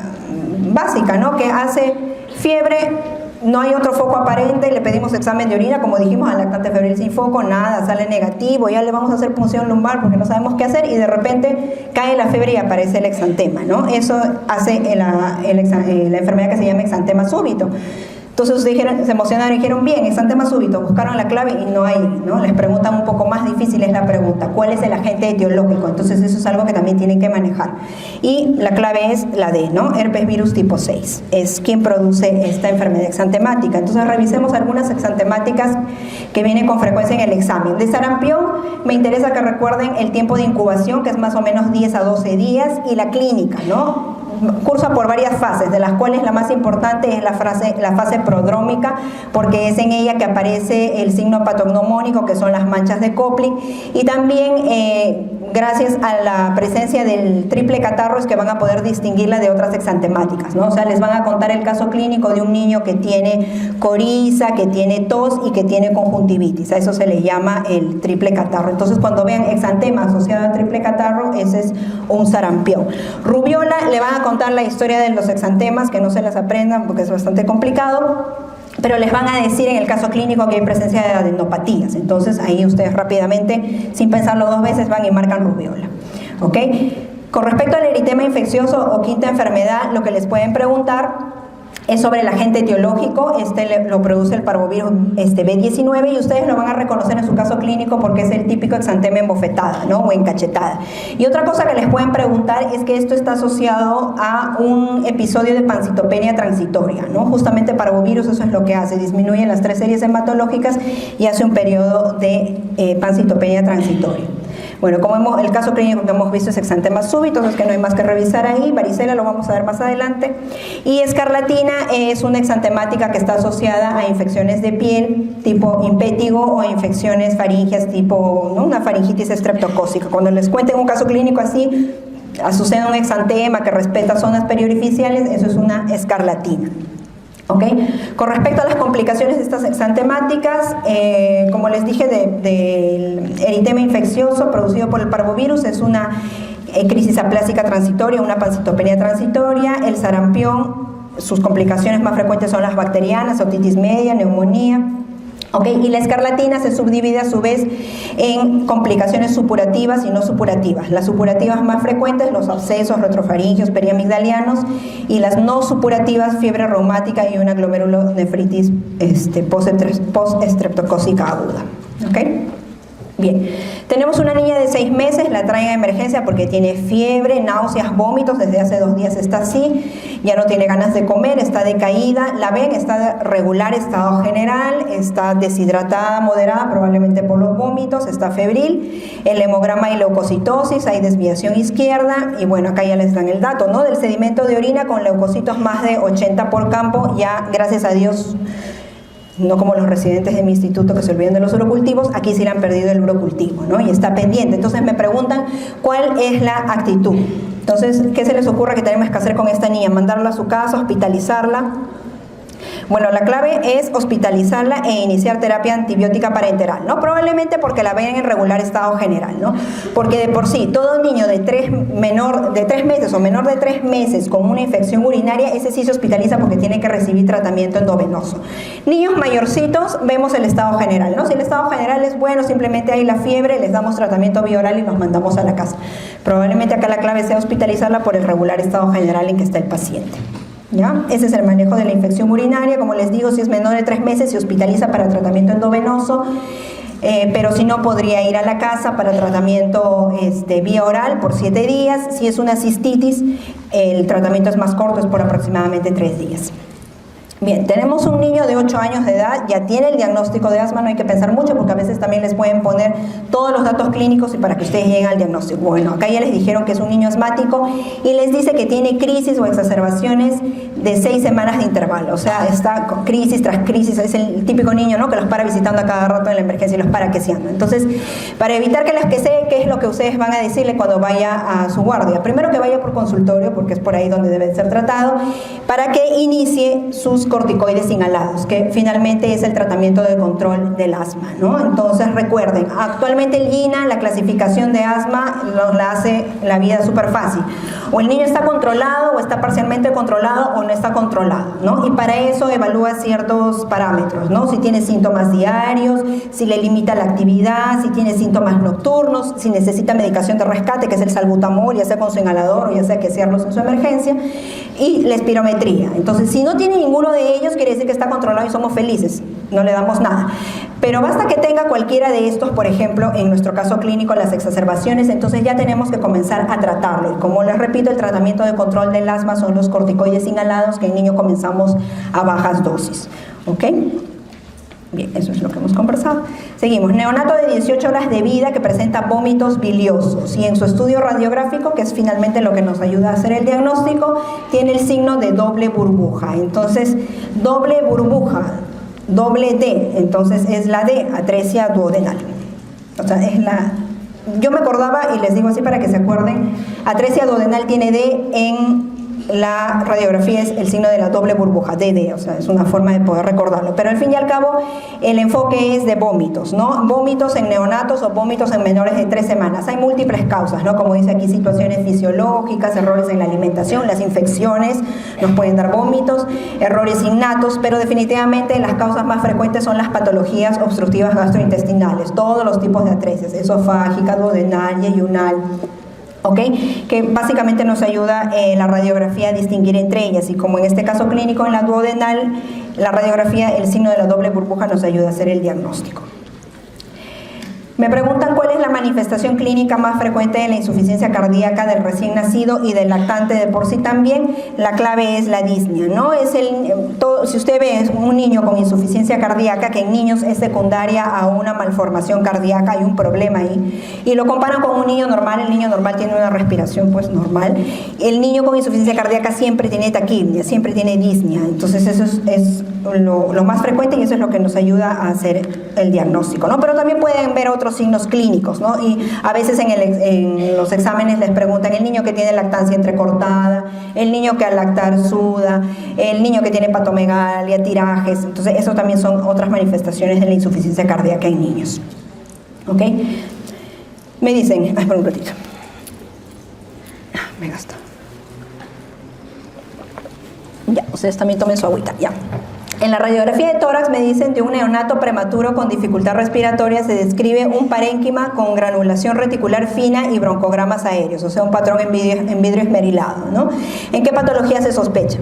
básica, ¿no? Que hace fiebre. No hay otro foco aparente, le pedimos examen de orina, como dijimos, al lactante febril sin foco, nada, sale negativo, ya le vamos a hacer punción lumbar porque no sabemos qué hacer y de repente cae la fiebre y aparece el exantema, ¿no? Eso hace la enfermedad que se llama exantema súbito. Entonces ustedes se emocionaron y dijeron, bien, exantema súbito, buscaron la clave y no hay, ¿no? Les preguntan un poco más difícil es la pregunta, ¿cuál es el agente etiológico? Entonces eso es algo que también tienen que manejar. Y la clave es la D, ¿no? Herpes virus tipo 6, es quien produce esta enfermedad exantemática. Entonces revisemos algunas exantemáticas que vienen con frecuencia en el examen. De sarampión, me interesa que recuerden el tiempo de incubación, que es más o menos 10 a 12 días, y la clínica, ¿no? Cursa por varias fases, de las cuales la más importante es la fase prodrómica, porque es en ella que aparece el signo patognomónico, que son las manchas de Koplik, y también gracias a la presencia del triple catarro es que van a poder distinguirla de otras exantemáticas, ¿no? O sea, les van a contar el caso clínico de un niño que tiene coriza, que tiene tos y que tiene conjuntivitis. A eso se le llama el triple catarro. Entonces, cuando vean exantema asociado al triple catarro, ese es un sarampión. Rubiola, le van a contar la historia de los exantemas, que no se las aprendan porque es bastante complicado, pero les van a decir en el caso clínico que hay presencia de adenopatías. Entonces ahí ustedes rápidamente, sin pensarlo 2 veces, van y marcan rubiola. ¿Ok? Con respecto al eritema infeccioso o quinta enfermedad, lo que les pueden preguntar es sobre el agente etiológico. Lo produce el parvovirus B19 y ustedes lo van a reconocer en su caso clínico porque es el típico exantema embofetada, ¿no? O encachetada. Y otra cosa que les pueden preguntar es que esto está asociado a un episodio de pancitopenia transitoria, ¿no? Justamente parvovirus eso es lo que hace, disminuye las 3 series hematológicas y hace un periodo de pancitopenia transitoria. Bueno, como el caso clínico que hemos visto es exantema súbito, es que no hay más que revisar ahí. Varicela lo vamos a ver más adelante. Y escarlatina es una exantemática que está asociada a infecciones de piel tipo impétigo o a infecciones faringias tipo, ¿no? Una faringitis estreptocócica. Cuando les cuenten un caso clínico así, sucede un exantema que respeta zonas periorificiales, eso es una escarlatina. ¿Okay? Con respecto a las complicaciones de estas exantemáticas, como les dije, del eritema infeccioso producido por el parvovirus, es una crisis aplásica transitoria, una pancitopenia transitoria. El sarampión, sus complicaciones más frecuentes son las bacterianas, otitis media, neumonía. ¿Okay? Y la escarlatina se subdivide a su vez en complicaciones supurativas y no supurativas. Las supurativas más frecuentes, los abscesos retrofaringios, periamigdalianos, y las no supurativas, fiebre reumática y una glomerulonefritis post-estreptocócica aguda. ¿Okay? Bien, tenemos una niña de 6 meses, la traen a emergencia porque tiene fiebre, náuseas, vómitos, desde hace 2 días está así, ya no tiene ganas de comer, está decaída, la ven, está regular estado general, está deshidratada moderada, probablemente por los vómitos, está febril, el hemograma hay leucocitosis, hay desviación izquierda, y bueno, acá ya les dan el dato, ¿no? Del sedimento de orina con leucocitos más de 80 por campo, ya gracias a Dios. No como los residentes de mi instituto que se olvidan de los urocultivos, aquí sí le han perdido el urocultivo, ¿no? Y está pendiente. Entonces me preguntan cuál es la actitud. Entonces, ¿qué se les ocurre que tenemos que hacer con esta niña? ¿Mandarla a su casa, hospitalizarla? Bueno, la clave es hospitalizarla e iniciar terapia antibiótica parenteral, ¿no? Probablemente porque la ven en regular estado general, ¿no? Porque de por sí, todo niño de 3 meses o menor de 3 meses con una infección urinaria, ese sí se hospitaliza porque tiene que recibir tratamiento endovenoso. Niños mayorcitos, vemos el estado general, ¿no? Si el estado general es bueno, simplemente hay la fiebre, les damos tratamiento vía oral y los mandamos a la casa. Probablemente acá la clave sea hospitalizarla por el regular estado general en que está el paciente. ¿Ya? Ese es el manejo de la infección urinaria. Como les digo, si es menor de 3 meses se hospitaliza para tratamiento endovenoso, pero si no podría ir a la casa para tratamiento vía oral por 7 días. Si es una cistitis, el tratamiento es más corto, es por aproximadamente 3 días. Bien, tenemos un niño de 8 años de edad, ya tiene el diagnóstico de asma, no hay que pensar mucho porque a veces también les pueden poner todos los datos clínicos y para que ustedes lleguen al diagnóstico. Bueno, acá ya les dijeron que es un niño asmático y les dice que tiene crisis o exacerbaciones de 6 semanas de intervalo, o sea, está con crisis tras crisis, es el típico niño, ¿no?, que los para visitando a cada rato en la emergencia y los para queseando. Entonces, para evitar que las quesee, ¿qué es lo que ustedes van a decirle cuando vaya a su guardia? Primero que vaya por consultorio, porque es por ahí donde debe ser tratado, para que inicie sus corticoides inhalados, que finalmente es el tratamiento de control del asma, ¿no? Entonces recuerden, actualmente el GINA, la clasificación de asma, nos la hace la vida súper fácil. O el niño está controlado, o está parcialmente controlado, o no está controlado, ¿no? Y para eso evalúa ciertos parámetros, ¿no? Si tiene síntomas diarios, si le limita la actividad, si tiene síntomas nocturnos, si necesita medicación de rescate, que es el salbutamol, ya sea con su inhalador o ya sea que quesearlos en su emergencia, y la espirometría. Entonces, si no tiene ninguno de ellos, quiere decir que está controlado y somos felices, no le damos nada. Pero basta que tenga cualquiera de estos, por ejemplo, en nuestro caso clínico, las exacerbaciones, entonces ya tenemos que comenzar a tratarlo. Y como les repito, el tratamiento de control del asma son los corticoides inhalados, que en niño comenzamos a bajas dosis. ¿Ok? Bien, eso es lo que hemos conversado. Seguimos. Neonato de 18 horas de vida que presenta vómitos biliosos y en su estudio radiográfico, que es finalmente lo que nos ayuda a hacer el diagnóstico, tiene el signo de doble burbuja. Entonces, doble burbuja, doble D, entonces es la D, atresia duodenal. O sea, es la... Yo me acordaba, y les digo así para que se acuerden, atresia duodenal tiene D en... La radiografía es el signo de la doble burbuja, DD, o sea, es una forma de poder recordarlo. Pero al fin y al cabo, el enfoque es de vómitos, ¿no? Vómitos en neonatos o vómitos en menores de 3 semanas. Hay múltiples causas, ¿no? Como dice aquí, situaciones fisiológicas, errores en la alimentación, las infecciones nos pueden dar vómitos, errores innatos, pero definitivamente las causas más frecuentes son las patologías obstructivas gastrointestinales, todos los tipos de atresias, esofágica, duodenal, yeyunal. ¿Okay? Que básicamente nos ayuda la radiografía a distinguir entre ellas, y como en este caso clínico en la duodenal, la radiografía, el signo de la doble burbuja nos ayuda a hacer el diagnóstico. Me preguntan cuál es la manifestación clínica más frecuente de la insuficiencia cardíaca del recién nacido y del lactante de por sí también. La clave es la disnea, ¿no? Si usted ve un niño con insuficiencia cardíaca, que en niños es secundaria a una malformación cardíaca, hay un problema ahí, y lo comparan con un niño normal, el niño normal tiene una respiración pues normal, el niño con insuficiencia cardíaca siempre tiene taquipnea, siempre tiene disnea, entonces eso es lo más frecuente y eso es lo que nos ayuda a hacer el diagnóstico, ¿no? Pero también pueden ver otros signos clínicos, ¿no? Y a veces en los exámenes les preguntan el niño que tiene lactancia entrecortada, el niño que al lactar suda, el niño que tiene patomegalia, tirajes. Entonces eso también son otras manifestaciones de la insuficiencia cardíaca en niños. ¿Ok? Me dicen, espera un ratito, me gasto. Ya, ustedes también tomen su agüita, ya. En la radiografía de tórax me dicen de un neonato prematuro con dificultad respiratoria se describe un parénquima con granulación reticular fina y broncogramas aéreos, o sea, un patrón en vidrio esmerilado, ¿no? ¿En qué patología se sospecha?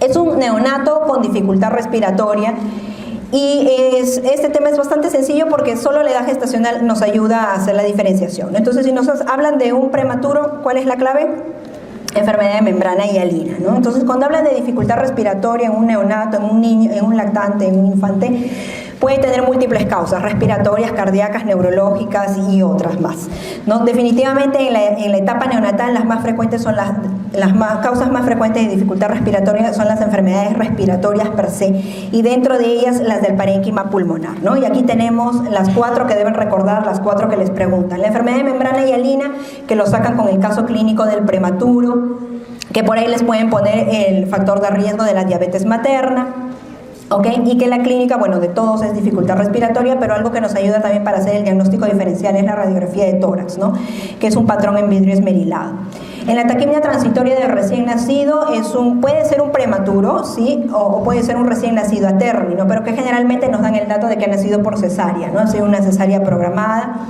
Es un neonato con dificultad respiratoria y este tema es bastante sencillo porque solo la edad gestacional nos ayuda a hacer la diferenciación. Entonces, si nos hablan de un prematuro, ¿cuál es la clave? Enfermedad de membrana hialina, ¿no? Entonces, cuando hablan de dificultad respiratoria en un neonato, en un niño, en un lactante, en un infante, puede tener múltiples causas, respiratorias, cardíacas, neurológicas y otras más, ¿no? Definitivamente en la etapa neonatal las más frecuentes son las causas más frecuentes de dificultad respiratoria son las enfermedades respiratorias per se y dentro de ellas las del parénquima pulmonar, ¿no? Y aquí tenemos las 4 que deben recordar, las 4 que les preguntan. La enfermedad de membrana hialina, que lo sacan con el caso clínico del prematuro, que por ahí les pueden poner el factor de riesgo de la diabetes materna. ¿Okay? Y que la clínica, bueno, de todos es dificultad respiratoria, pero algo que nos ayuda también para hacer el diagnóstico diferencial es la radiografía de tórax, ¿no? Que es un patrón en vidrio esmerilado. En la taquipnea transitoria del recién nacido puede ser un prematuro, ¿sí? O puede ser un recién nacido a término, pero que generalmente nos dan el dato de que ha nacido por cesárea, ¿no? Ha sido una cesárea programada.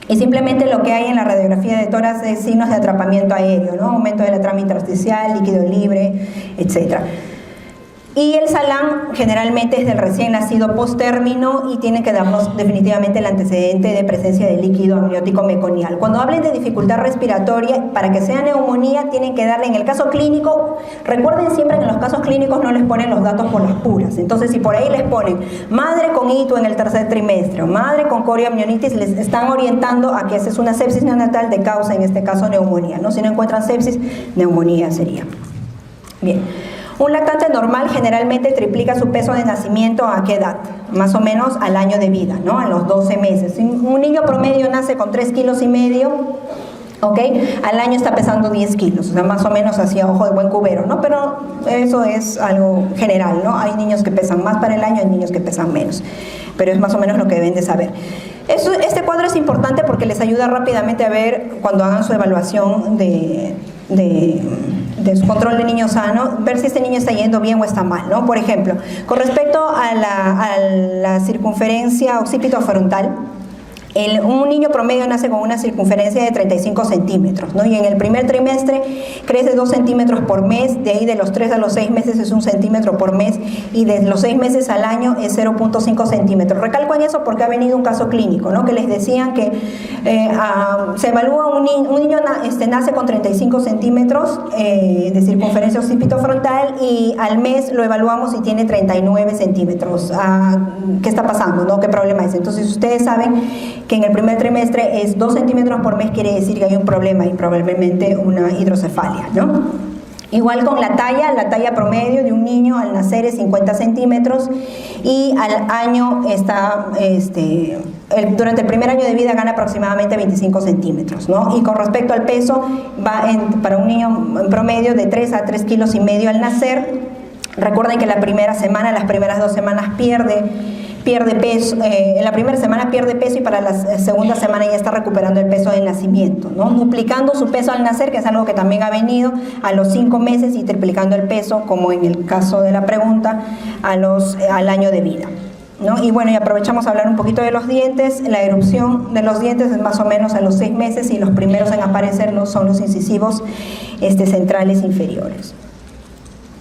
Y simplemente lo que hay en la radiografía de tórax es signos de atrapamiento aéreo, ¿no? Aumento de la trama intersticial, líquido libre, etc. Y el SALAM generalmente es del recién nacido post-término y tienen que darnos definitivamente el antecedente de presencia de líquido amniótico meconial. Cuando hablen de dificultad respiratoria, para que sea neumonía tienen que darle, en el caso clínico, recuerden siempre que en los casos clínicos no les ponen los datos por las puras. Entonces, si por ahí les ponen madre con hito en el tercer trimestre o madre con corioamnionitis, les están orientando a que esa es una sepsis neonatal de causa, en este caso, neumonía, ¿no? Si no encuentran sepsis, neumonía sería. Bien. Un lactante normal generalmente triplica su peso de nacimiento ¿a qué edad? Más o menos al año de vida, ¿no? A los 12 meses. Un niño promedio nace con 3,5 kilos, ¿ok? Al año está pesando 10 kilos, o sea, más o menos hacia ojo de buen cubero, ¿no? Pero eso es algo general, ¿no? Hay niños que pesan más para el año, hay niños que pesan menos, pero es más o menos lo que deben de saber. Este cuadro es importante porque les ayuda rápidamente a ver, cuando hagan su evaluación de su control de niño sano, ver si este niño está yendo bien o está mal, ¿no? Por ejemplo, con respecto a la circunferencia occipitofrontal, un niño promedio nace con una circunferencia de 35 centímetros, ¿no? Y en el primer trimestre crece 2 centímetros por mes, de ahí de los 3 a los 6 meses es 1 centímetro por mes y de los 6 meses al año es 0,5 centímetros. Recalco en eso porque ha venido un caso clínico, ¿no? Que les decían que se evalúa un niño nace con 35 centímetros de circunferencia occipitofrontal y al mes lo evaluamos y tiene 39 centímetros. ¿Qué está pasando, no? ¿Qué problema es? Entonces ustedes saben que en el primer trimestre es 2 centímetros por mes, quiere decir que hay un problema y probablemente una hidrocefalia, ¿no? Igual con la talla promedio de un niño al nacer es 50 centímetros y al año está, durante el primer año de vida gana aproximadamente 25 centímetros, ¿no? Y con respecto al peso, para un niño en promedio de 3 a 3,5 kilos al nacer. Recuerden que la primera semana, las primeras 2 semanas pierde peso, en la primera semana pierde peso y para la segunda semana ya está recuperando el peso del nacimiento, ¿no? Duplicando su peso al nacer, que es algo que también ha venido a los 5 meses y triplicando el peso, como en el caso de la pregunta, al año de vida, ¿no? Y bueno, y aprovechamos a hablar un poquito de los dientes. La erupción de los dientes es más o menos a los 6 meses y los primeros en aparecer son los incisivos centrales inferiores.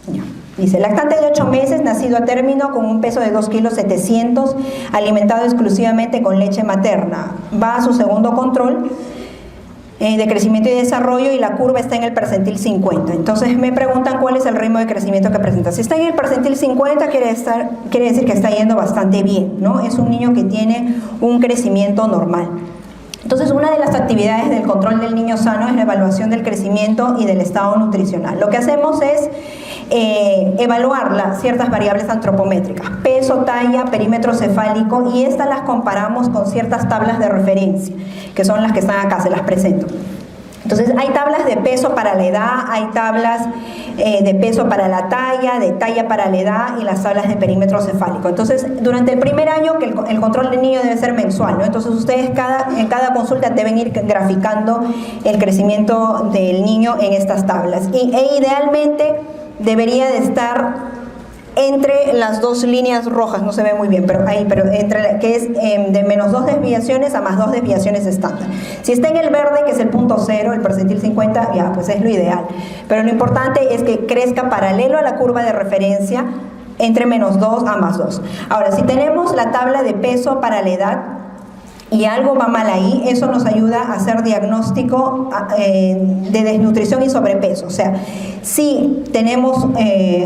Ya. Dice, lactante de 8 meses, nacido a término con un peso de 2,7 kilos, alimentado exclusivamente con leche materna. Va a su segundo control de crecimiento y desarrollo y la curva está en el percentil 50. Entonces me preguntan cuál es el ritmo de crecimiento que presenta. Si está en el percentil 50 quiere decir que está yendo bastante bien, ¿no? Es un niño que tiene un crecimiento normal. Entonces, una de las actividades del control del niño sano es la evaluación del crecimiento y del estado nutricional. Lo que hacemos es evaluar ciertas variables antropométricas, peso, talla, perímetro cefálico, y estas las comparamos con ciertas tablas de referencia, que son las que están acá, se las presento. Entonces, hay tablas de peso para la edad, hay tablas de peso para la talla, de talla para la edad y las tablas de perímetro cefálico. Entonces, durante el primer año, que el control del niño debe ser mensual, ¿no? Entonces, ustedes en cada consulta deben ir graficando el crecimiento del niño en estas tablas. E idealmente debería de estar entre las 2 líneas rojas, no se ve muy bien, pero que es de menos 2 desviaciones a más 2 desviaciones estándar. Si está en el verde, que es el punto 0, el percentil 50, ya, pues es lo ideal. Pero lo importante es que crezca paralelo a la curva de referencia entre menos 2 a más 2. Ahora, si tenemos la tabla de peso para la edad, y algo va mal ahí, eso nos ayuda a hacer diagnóstico de desnutrición y sobrepeso. O sea, si tenemos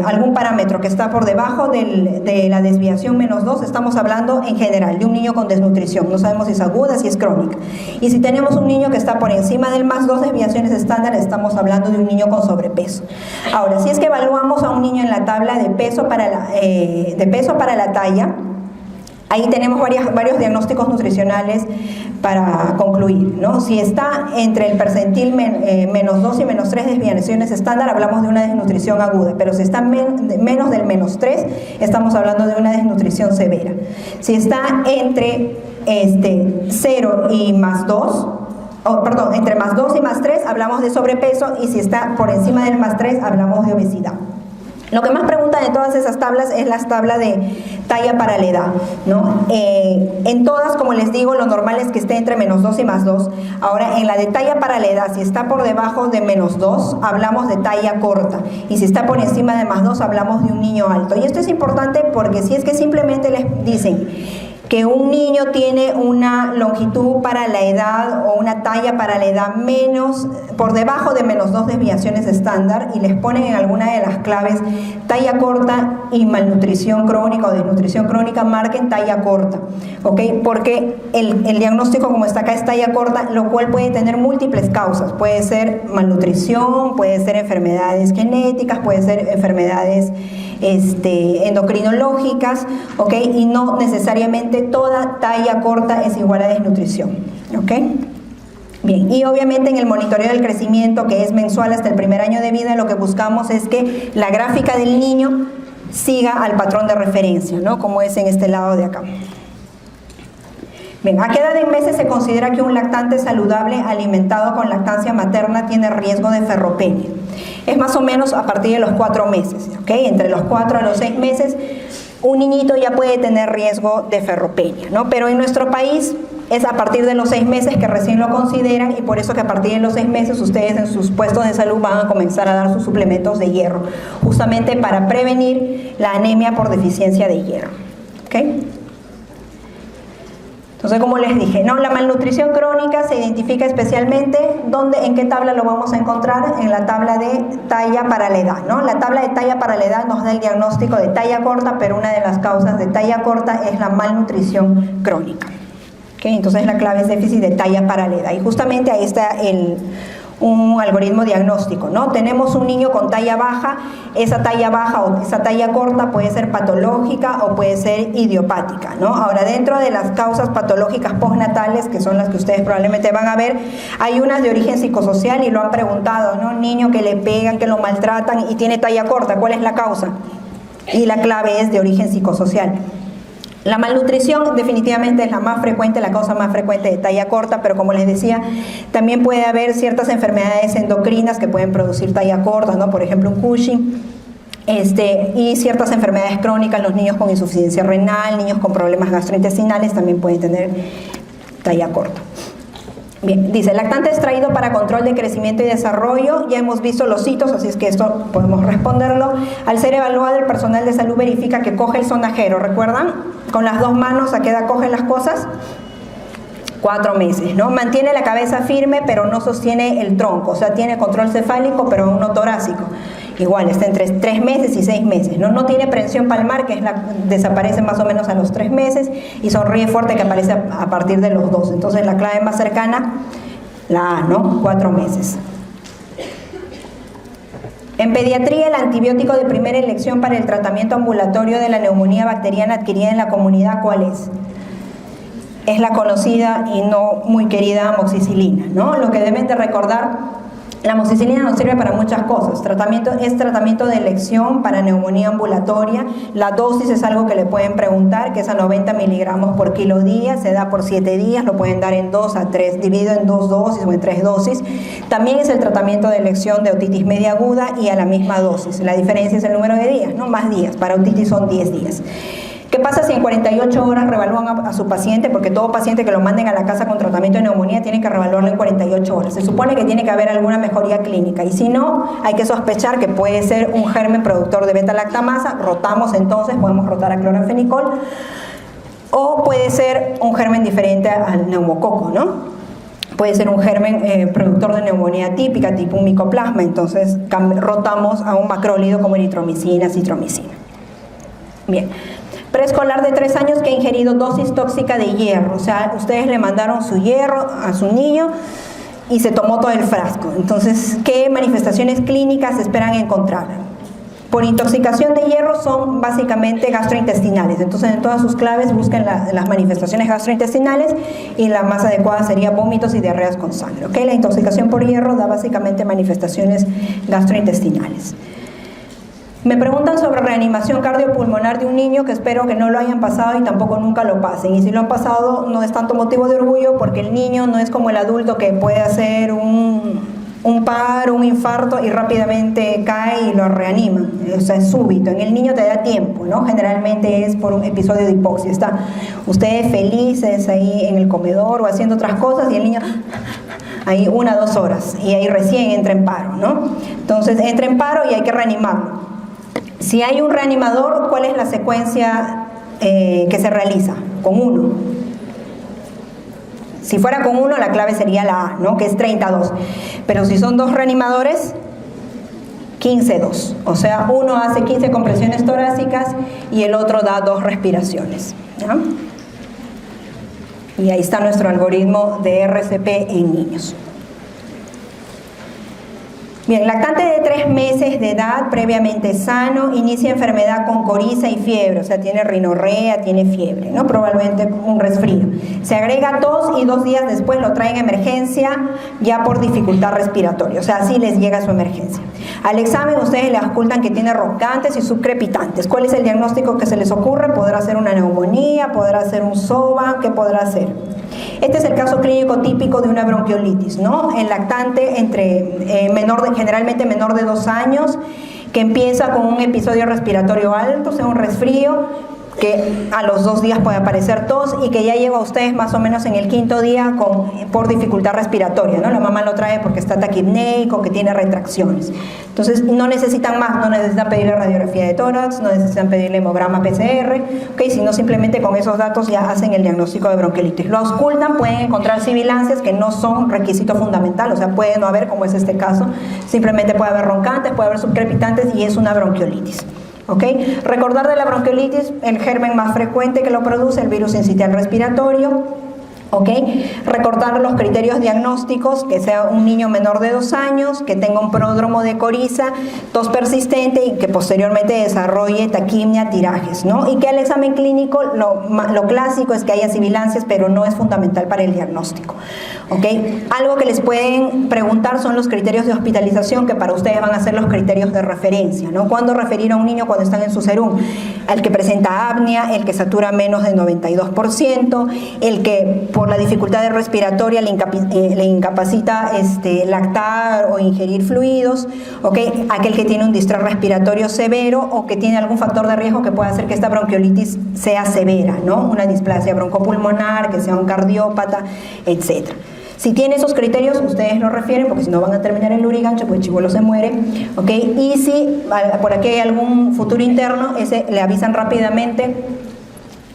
algún parámetro que está por debajo de la desviación menos 2, estamos hablando en general de un niño con desnutrición, no sabemos si es aguda, si es crónica. Y si tenemos un niño que está por encima del más 2 desviaciones estándar, estamos hablando de un niño con sobrepeso. Ahora, si es que evaluamos a un niño en la tabla de peso para la talla, ahí tenemos varios diagnósticos nutricionales para concluir, ¿no? Si está entre el percentil menos 2 y menos 3 desviaciones estándar, hablamos de una desnutrición aguda, pero si está menos del menos 3, estamos hablando de una desnutrición severa. Si está entre 0 y más 2, entre más 2 y más 3, hablamos de sobrepeso, y si está por encima del más 3, hablamos de obesidad. Lo que más preguntan de todas esas tablas es la tabla de talla para la edad, ¿no? En todas, como les digo, lo normal es que esté entre -2 y +2. Ahora, en la de talla para la edad, si está por debajo de -2, hablamos de talla corta. Y si está por encima de +2, hablamos de un niño alto. Y esto es importante porque si es que simplemente les dicen que un niño tiene una longitud para la edad o una talla para la edad por debajo de -2 desviaciones estándar y les ponen en alguna de las claves talla corta y malnutrición crónica o desnutrición crónica, marquen talla corta, ¿ok? Porque el diagnóstico como está acá es talla corta, lo cual puede tener múltiples causas. Puede ser malnutrición, puede ser enfermedades genéticas, puede ser enfermedades endocrinológicas, ¿ok? Y no necesariamente toda talla corta es igual a desnutrición, ¿ok? Bien, y obviamente en el monitoreo del crecimiento, que es mensual hasta el primer año de vida, lo que buscamos es que la gráfica del niño siga al patrón de referencia, ¿no? Como es en este lado de acá. Bien, ¿a qué edad en meses se considera que un lactante saludable alimentado con lactancia materna tiene riesgo de ferropenia? Es más o menos a partir de los 4 meses, ¿ok? Entre los 4 a los 6 meses, un niñito ya puede tener riesgo de ferropenia, ¿no? Pero en nuestro país es a partir de los 6 meses que recién lo consideran y por eso que a partir de los 6 meses ustedes en sus puestos de salud van a comenzar a dar sus suplementos de hierro, justamente para prevenir la anemia por deficiencia de hierro, ¿ok? Entonces, como les dije, ¿no? La malnutrición crónica se identifica especialmente, ¿en qué tabla lo vamos a encontrar? En la tabla de talla para la edad, ¿no? La tabla de talla para la edad nos da el diagnóstico de talla corta, pero una de las causas de talla corta es la malnutrición crónica. ¿Okay? Entonces, la clave es déficit de talla para la edad. Y justamente ahí está un algoritmo diagnóstico, ¿no? Tenemos un niño con talla baja, esa talla baja o esa talla corta puede ser patológica o puede ser idiopática, ¿no? Ahora, dentro de las causas patológicas postnatales, que son las que ustedes probablemente van a ver, hay unas de origen psicosocial y lo han preguntado, ¿no? Un niño que le pegan, que lo maltratan y tiene talla corta, ¿cuál es la causa? Y la clave es de origen psicosocial. La malnutrición definitivamente es la más frecuente, la causa más frecuente de talla corta, pero como les decía, también puede haber ciertas enfermedades endocrinas que pueden producir talla corta, ¿no? Por ejemplo, un Cushing, y ciertas enfermedades crónicas, los niños con insuficiencia renal, niños con problemas gastrointestinales también pueden tener talla corta. Bien, dice, lactante extraído para control de crecimiento y desarrollo, ya hemos visto los hitos, así es que esto podemos responderlo. Al ser evaluado, el personal de salud verifica que coge el sonajero, ¿recuerdan? Con las 2 manos, ¿a qué edad coge las cosas? 4 meses, ¿no? Mantiene la cabeza firme, pero no sostiene el tronco, o sea, tiene control cefálico, pero aún no torácico. Igual, está entre 3 meses y 6 meses, ¿no? No tiene prensión palmar, que desaparece más o menos a los 3 meses, y sonríe fuerte, que aparece a partir de los 2. Entonces, la clave más cercana, la A, ¿no? 4 meses. En pediatría, el antibiótico de primera elección para el tratamiento ambulatorio de la neumonía bacteriana adquirida en la comunidad, ¿cuál es? Es la conocida y no muy querida amoxicilina, ¿no? Lo que deben de recordar, la amoxicilina nos sirve para muchas cosas. Es tratamiento de elección para neumonía ambulatoria. La dosis es algo que le pueden preguntar, que es a 90 miligramos por kilo día, se da por 7 días, lo pueden dar en 2 a 3, dividido en 2 dosis o en 3 dosis. También es el tratamiento de elección de otitis media aguda y a la misma dosis. La diferencia es el número de días, no más días. Para otitis son 10 días. ¿Qué pasa si en 48 horas revalúan a su paciente? Porque todo paciente que lo manden a la casa con tratamiento de neumonía tiene que revaluarlo en 48 horas. Se supone que tiene que haber alguna mejoría clínica y si no, hay que sospechar que puede ser un germen productor de beta-lactamasa. Rotamos entonces, podemos rotar a cloranfenicol, o puede ser un germen diferente al neumococo, ¿no? Puede ser un germen productor de neumonía típica, tipo un micoplasma. Entonces rotamos a un macrólido como eritromicina, citromicina. Bien. Preescolar de 3 años que ha ingerido dosis tóxica de hierro, o sea, ustedes le mandaron su hierro a su niño y se tomó todo el frasco. Entonces, ¿qué manifestaciones clínicas esperan encontrar? Por intoxicación de hierro son básicamente gastrointestinales. Entonces, en todas sus claves busquen las manifestaciones gastrointestinales y la más adecuada sería vómitos y diarreas con sangre. ¿Okay? La intoxicación por hierro da básicamente manifestaciones gastrointestinales. Me preguntan sobre reanimación cardiopulmonar de un niño, que espero que no lo hayan pasado y tampoco nunca lo pasen. Y si lo han pasado, no es tanto motivo de orgullo, porque el niño no es como el adulto que puede hacer un un paro, un infarto y rápidamente cae y lo reaniman, o sea, es súbito. En el niño te da tiempo, ¿no? Generalmente es por un episodio de hipoxia. Está ustedes felices ahí en el comedor o haciendo otras cosas y el niño ahí 1 o 2 horas y ahí recién entra en paro, ¿no? Entonces entra en paro y hay que reanimarlo. Si hay un reanimador, ¿cuál es la secuencia que se realiza? Con 1. Si fuera con 1, la clave sería la A, ¿no? Que es 30-2. Pero si son 2 reanimadores, 15-2. O sea, uno hace 15 compresiones torácicas y el otro da 2 respiraciones, ¿ya? Y ahí está nuestro algoritmo de RCP en niños. Bien, lactante de 3 meses de edad, previamente sano, inicia enfermedad con coriza y fiebre, o sea, tiene rinorrea, tiene fiebre, ¿no? Probablemente un resfrío. Se agrega tos y 2 días después lo traen a emergencia ya por dificultad respiratoria, o sea, así les llega su emergencia. Al examen ustedes le ocultan que tiene roncantes y subcrepitantes. ¿Cuál es el diagnóstico que se les ocurre? ¿Podrá ser una neumonía? ¿Podrá ser un SOVA? ¿Qué podrá ser? Este es el caso clínico típico de una bronquiolitis, ¿no? El lactante generalmente menor de 2 años, que empieza con un episodio respiratorio alto, o sea, un resfrío, que a los 2 días puede aparecer tos y que ya llega a ustedes más o menos en el 5.º día por dificultad respiratoria, ¿no? La mamá lo trae porque está taquipneico, que tiene retracciones. Entonces no necesitan más, no necesitan pedirle radiografía de tórax, no necesitan pedirle hemograma PCR, ¿okay? Sino simplemente con esos datos ya hacen el diagnóstico de bronquiolitis. Lo auscultan, pueden encontrar sibilancias que no son requisito fundamental, o sea, puede no haber, como es este caso, simplemente puede haber roncantes, puede haber subcrepitantes y es una bronquiolitis. ¿Okay? Recordar de la bronquiolitis, el germen más frecuente que lo produce, el virus sincitial respiratorio. ¿Okay? Recordar los criterios diagnósticos, que sea un niño menor de 2 años, que tenga un pródromo de coriza, tos persistente y que posteriormente desarrolle taquimia, tirajes, ¿no? Y que al examen clínico lo clásico es que haya sibilancias, pero no es fundamental para el diagnóstico. ¿Okay? Algo que les pueden preguntar son los criterios de hospitalización, que para ustedes van a ser los criterios de referencia, ¿no? ¿Cuándo referir a un niño cuando están en su serum? El que presenta apnea, el que satura menos de 92%, el que por la dificultad respiratoria le incapacita lactar o ingerir fluidos, ¿okay? Aquel que tiene un distrés respiratorio severo o que tiene algún factor de riesgo que pueda hacer que esta bronquiolitis sea severa, ¿no? Una displasia broncopulmonar, que sea un cardiópata, etc. Si tiene esos criterios, ustedes lo refieren, porque si no van a terminar en lurigancho, pues el chibolo se muere, ¿ok? Y si por aquí hay algún futuro interno, ese le avisan rápidamente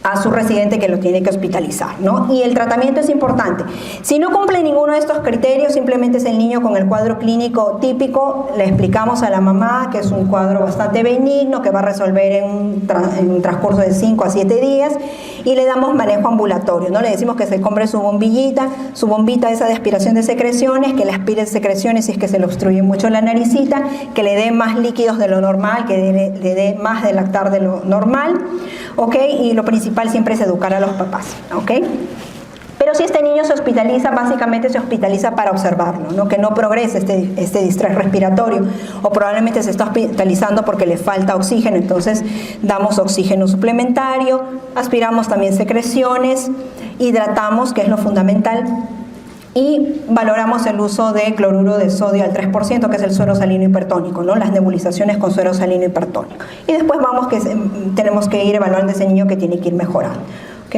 a su residente que lo tiene que hospitalizar, ¿no? Y el tratamiento es importante. Si no cumple ninguno de estos criterios, simplemente es el niño con el cuadro clínico típico, le explicamos a la mamá que es un cuadro bastante benigno, que va a resolver en un transcurso de 5 a 7 días, y le damos manejo ambulatorio, ¿no? Le decimos que se compre su bombita esa de aspiración de secreciones, que le aspire secreciones si es que se le obstruye mucho la naricita, que le dé más líquidos de lo normal, que le dé más de lactar de lo normal, ¿ok? Y lo principal siempre es educar a los papás, ¿ok? Pero si este niño se hospitaliza, básicamente se hospitaliza para observarlo, ¿no? Que no progrese este distrés respiratorio, o probablemente se está hospitalizando porque le falta oxígeno, entonces damos oxígeno suplementario, aspiramos también secreciones, hidratamos, que es lo fundamental, y valoramos el uso de cloruro de sodio al 3%, que es el suero salino hipertónico, ¿no? Las nebulizaciones con suero salino hipertónico. Y después tenemos que ir evaluando a ese niño que tiene que ir mejorando, ¿ok?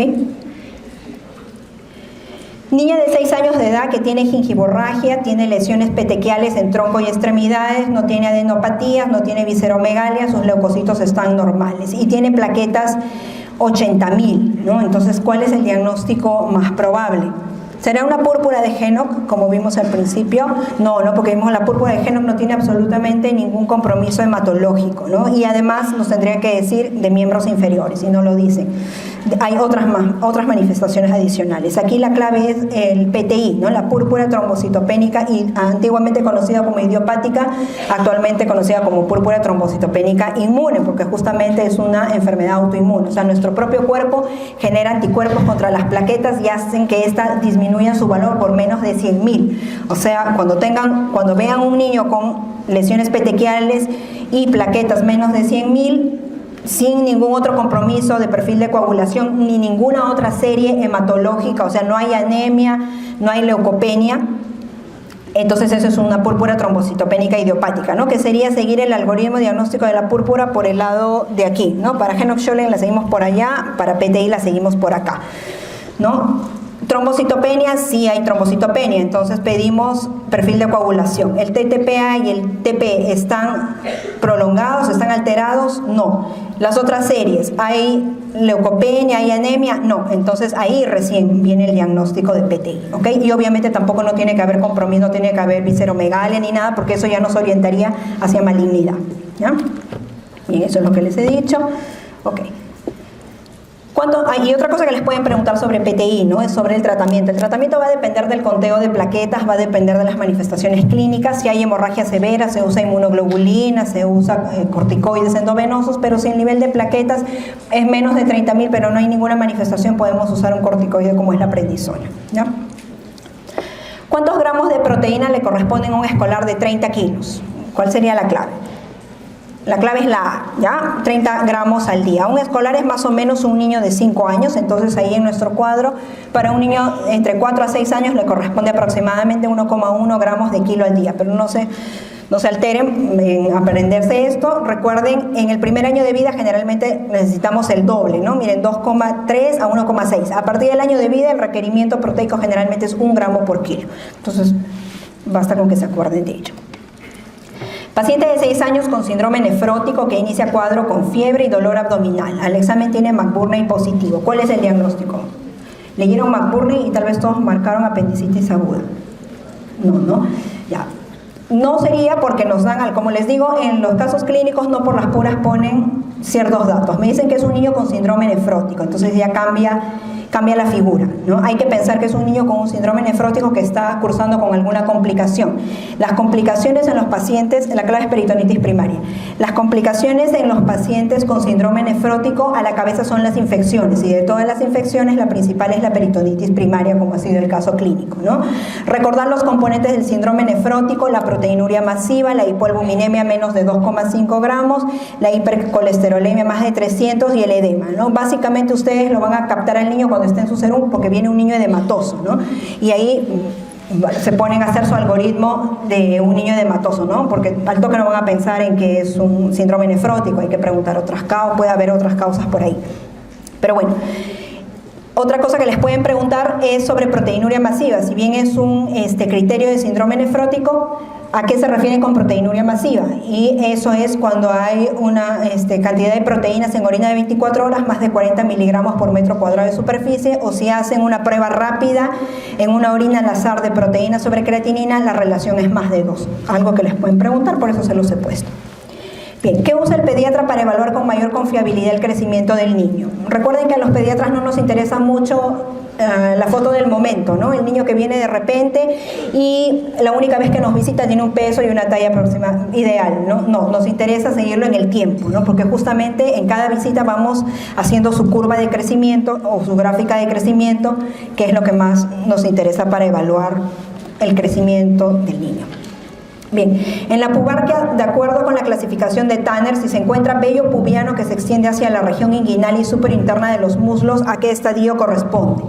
Niña de 6 años de edad que tiene gingivorragia, tiene lesiones petequiales en tronco y extremidades, no tiene adenopatías, no tiene visceromegalia, sus leucocitos están normales y tiene plaquetas 80.000, ¿no? Entonces, ¿cuál es el diagnóstico más probable? ¿Será una púrpura de Henoch, como vimos al principio? No, porque vimos la púrpura de Henoch no tiene absolutamente ningún compromiso hematológico, ¿no? Y además nos tendría que decir de miembros inferiores, y no lo dicen. Hay otras manifestaciones adicionales. Aquí la clave es el PTI, ¿no? La púrpura trombocitopénica, y antiguamente conocida como idiopática, actualmente conocida como púrpura trombocitopénica inmune, porque justamente es una enfermedad autoinmune. O sea, nuestro propio cuerpo genera anticuerpos contra las plaquetas y hacen que éstas disminuyan su valor por menos de 100.000. O sea, cuando vean un niño con lesiones petequiales y plaquetas menos de 100.000, sin ningún otro compromiso de perfil de coagulación ni ninguna otra serie hematológica, o sea, no hay anemia, no hay leucopenia, Entonces eso es una púrpura trombocitopénica idiopática, ¿no? Que sería seguir el algoritmo diagnóstico de la púrpura por el lado de aquí, ¿no? Para Henoch-Schönlein la seguimos por allá, para PTI la seguimos por acá, ¿no? Trombocitopenia, sí hay trombocitopenia, entonces pedimos perfil de coagulación. ¿El TTPA y el TP están prolongados, están alterados? No. Las otras series, ¿hay leucopenia, hay anemia? No. Entonces ahí recién viene el diagnóstico de PTI, ¿ok? Y obviamente tampoco no tiene que haber compromiso, no tiene que haber visceromegalia ni nada, porque eso ya nos orientaría hacia malignidad, ¿ya? Bien, eso es lo que les he dicho, ok. Y otra cosa que les pueden preguntar sobre PTI, ¿no? Es sobre el tratamiento. El tratamiento va a depender del conteo de plaquetas, va a depender de las manifestaciones clínicas. Si hay hemorragia severa, se usa inmunoglobulina, se usa corticoides endovenosos, pero si el nivel de plaquetas es menos de 30.000, pero no hay ninguna manifestación, podemos usar un corticoide como es la prednisona, ¿ya? ¿Cuántos gramos de proteína le corresponden a un escolar de 30 kilos? ¿Cuál sería la clave? La clave es la A, ¿ya? 30 gramos al día. Un escolar es más o menos un niño de 5 años, entonces ahí en nuestro cuadro, para un niño entre 4 a 6 años le corresponde aproximadamente 1,1 gramos de kilo al día, pero no se alteren en aprenderse esto. Recuerden, en el primer año de vida generalmente necesitamos el doble, ¿no? Miren, 2,3 a 1,6. A partir del año de vida el requerimiento proteico generalmente es 1 gramo por kilo. Entonces, basta con que se acuerden de ello. Paciente de 6 años con síndrome nefrótico que inicia cuadro con fiebre y dolor abdominal. Al examen tiene McBurney positivo. ¿Cuál es el diagnóstico? Leyeron McBurney y tal vez todos marcaron apendicitis aguda. No, ya. No sería porque nos dan, como les digo, en los casos clínicos no por las puras ponen ciertos datos. Me dicen que es un niño con síndrome nefrótico, entonces ya cambia la figura, ¿no? Hay que pensar que es un niño con un síndrome nefrótico que está cursando con alguna complicación. Las complicaciones en los pacientes, la clave es peritonitis primaria. Las complicaciones en los pacientes con síndrome nefrótico a la cabeza son las infecciones, y de todas las infecciones la principal es la peritonitis primaria, como ha sido el caso clínico, ¿no? Recordar los componentes del síndrome nefrótico: la proteinuria masiva, la hipoalbuminemia menos de 2,5 gramos, la hipercolesterolemia más de 300 y el edema, ¿no? Básicamente ustedes lo van a captar al niño cuando esté en su serum, porque viene un niño edematoso, ¿no? Y ahí se ponen a hacer su algoritmo de un niño edematoso, ¿no? Porque al toque no van a pensar en que es un síndrome nefrótico, hay que preguntar otras causas, puede haber otras causas por ahí. Pero bueno, otra cosa que les pueden preguntar es sobre proteinuria masiva. Si bien es un criterio de síndrome nefrótico, ¿a qué se refiere con proteinuria masiva? Y eso es cuando hay una cantidad de proteínas en orina de 24 horas, más de 40 miligramos por metro cuadrado de superficie, o si hacen una prueba rápida en una orina al azar de proteína sobre creatinina, la relación es más de 2. Algo que les pueden preguntar, por eso se los he puesto. Bien, ¿qué usa el pediatra para evaluar con mayor confiabilidad el crecimiento del niño? Recuerden que a los pediatras no nos interesa mucho la foto del momento, ¿no? El niño que viene de repente y la única vez que nos visita tiene un peso y una talla aproximada ideal, ¿no? No, nos interesa seguirlo en el tiempo, ¿no? Porque justamente en cada visita vamos haciendo su curva de crecimiento o su gráfica de crecimiento, que es lo que más nos interesa para evaluar el crecimiento del niño. Bien, en la pubarquia, de acuerdo con la clasificación de Tanner, si se encuentra vello pubiano que se extiende hacia la región inguinal y superinterna de los muslos, ¿a qué estadio corresponde?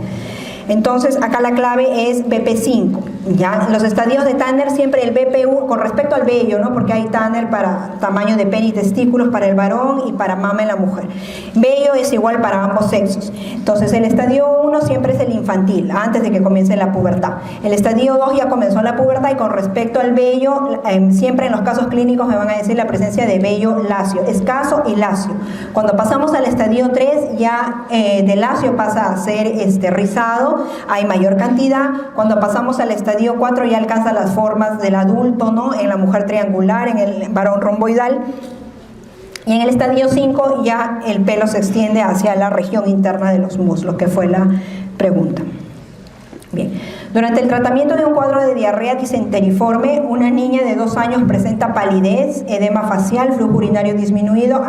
Entonces, acá la clave es BP5, ¿ya? Los estadios de Tanner, siempre el BP1, con respecto al vello, ¿no? Porque hay Tanner para tamaño de pene y testículos para el varón y para mama en la mujer. Vello es igual para ambos sexos. Entonces, el estadio 1 siempre es el infantil, antes de que comience la pubertad. El estadio 2 ya comenzó la pubertad, y con respecto al vello, siempre en los casos clínicos me van a decir la presencia de vello lacio, escaso y lacio. Cuando pasamos al estadio 3, ya de lacio pasa a ser rizado, hay mayor cantidad. Cuando pasamos al estadio 4 ya alcanza las formas del adulto, ¿no? En la mujer triangular, en el varón romboidal. Y en el estadio 5 ya el pelo se extiende hacia la región interna de los muslos, que fue la pregunta. Bien, durante el tratamiento de un cuadro de diarrea disenteriforme, una niña de 2 años presenta palidez, edema facial, flujo urinario disminuido,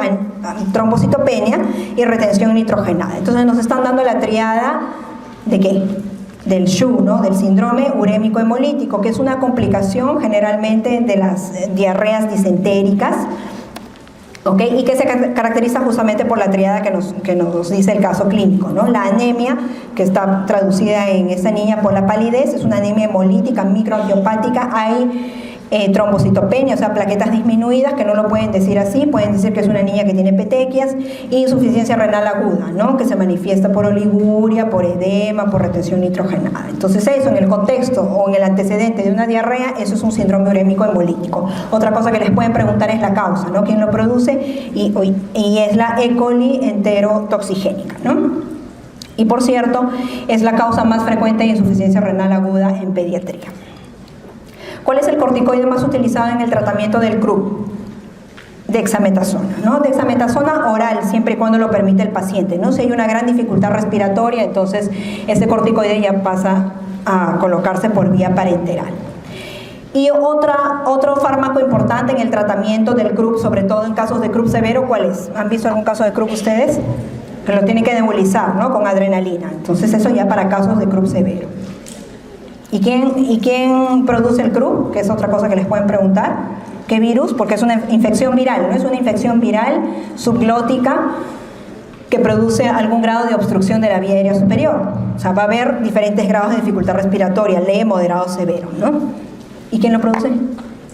trombocitopenia y retención nitrogenada. Entonces nos están dando la triada ¿de qué? Del SHU, ¿no? Del síndrome urémico hemolítico, que es una complicación generalmente de las diarreas disentéricas. ¿Ok? Y que se caracteriza justamente por la triada que nos dice el caso clínico, ¿no? La anemia, que está traducida en esta niña por la palidez, es una anemia hemolítica microangiopática. Hay trombocitopenia, o sea, plaquetas disminuidas, que no lo pueden decir así, pueden decir que es una niña que tiene petequias, y insuficiencia renal aguda, ¿no? Que se manifiesta por oliguria, por edema, por retención nitrogenada. Entonces eso, en el contexto o en el antecedente de una diarrea, eso es un síndrome urémico hemolítico. Otra cosa que les pueden preguntar es la causa, ¿no? ¿Quién lo produce? Y es la E. coli enterotoxigénica, ¿no? Y por cierto, es la causa más frecuente de insuficiencia renal aguda en pediatría. ¿Cuál es el corticoide más utilizado en el tratamiento del CRUB? Dexametasona, ¿no? Dexametasona oral, siempre y cuando lo permite el paciente, ¿no? Si hay una gran dificultad respiratoria, entonces ese corticoide ya pasa a colocarse por vía parenteral. Y otro fármaco importante en el tratamiento del CRUB, sobre todo en casos de CRUB severo, ¿cuál es? ¿Han visto algún caso de CRUB ustedes? Que lo tienen que nebulizar, ¿no? Con adrenalina. Entonces eso ya para casos de CRUB severo. ¿Y quién produce el CRUB? Que es otra cosa que les pueden preguntar. ¿Qué virus? Porque es una infección viral, ¿no? Es una infección viral subglótica que produce algún grado de obstrucción de la vía aérea superior. O sea, va a haber diferentes grados de dificultad respiratoria, leve, moderado, severo, ¿no? ¿Y quién lo produce?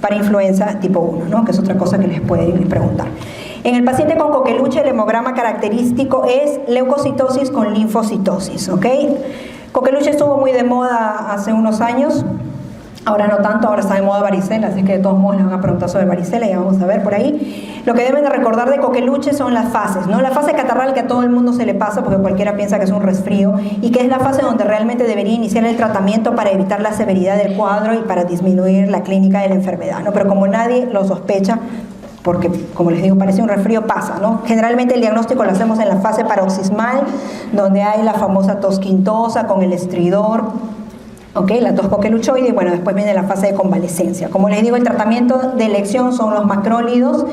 Para influenza tipo 1, ¿no? Que es otra cosa que les pueden preguntar. En el paciente con coqueluche, el hemograma característico es leucocitosis con linfocitosis, ¿ok? Coqueluche estuvo muy de moda hace unos años, ahora no tanto, ahora está de moda varicela, así que de todos modos les van a preguntar sobre varicela y ya vamos a ver por ahí. Lo que deben de recordar de coqueluche son las fases, ¿no? La fase catarral, que a todo el mundo se le pasa porque cualquiera piensa que es un resfrío, y que es la fase donde realmente debería iniciar el tratamiento para evitar la severidad del cuadro y para disminuir la clínica de la enfermedad, ¿no? Pero como nadie lo sospecha, porque, como les digo, parece un resfrío, pasa, ¿no? Generalmente el diagnóstico lo hacemos en la fase paroxismal, donde hay la famosa tos quintosa con el estridor, ¿ok? La tos coqueluchoide, y bueno, después viene la fase de convalescencia. Como les digo, el tratamiento de elección son los macrólidos.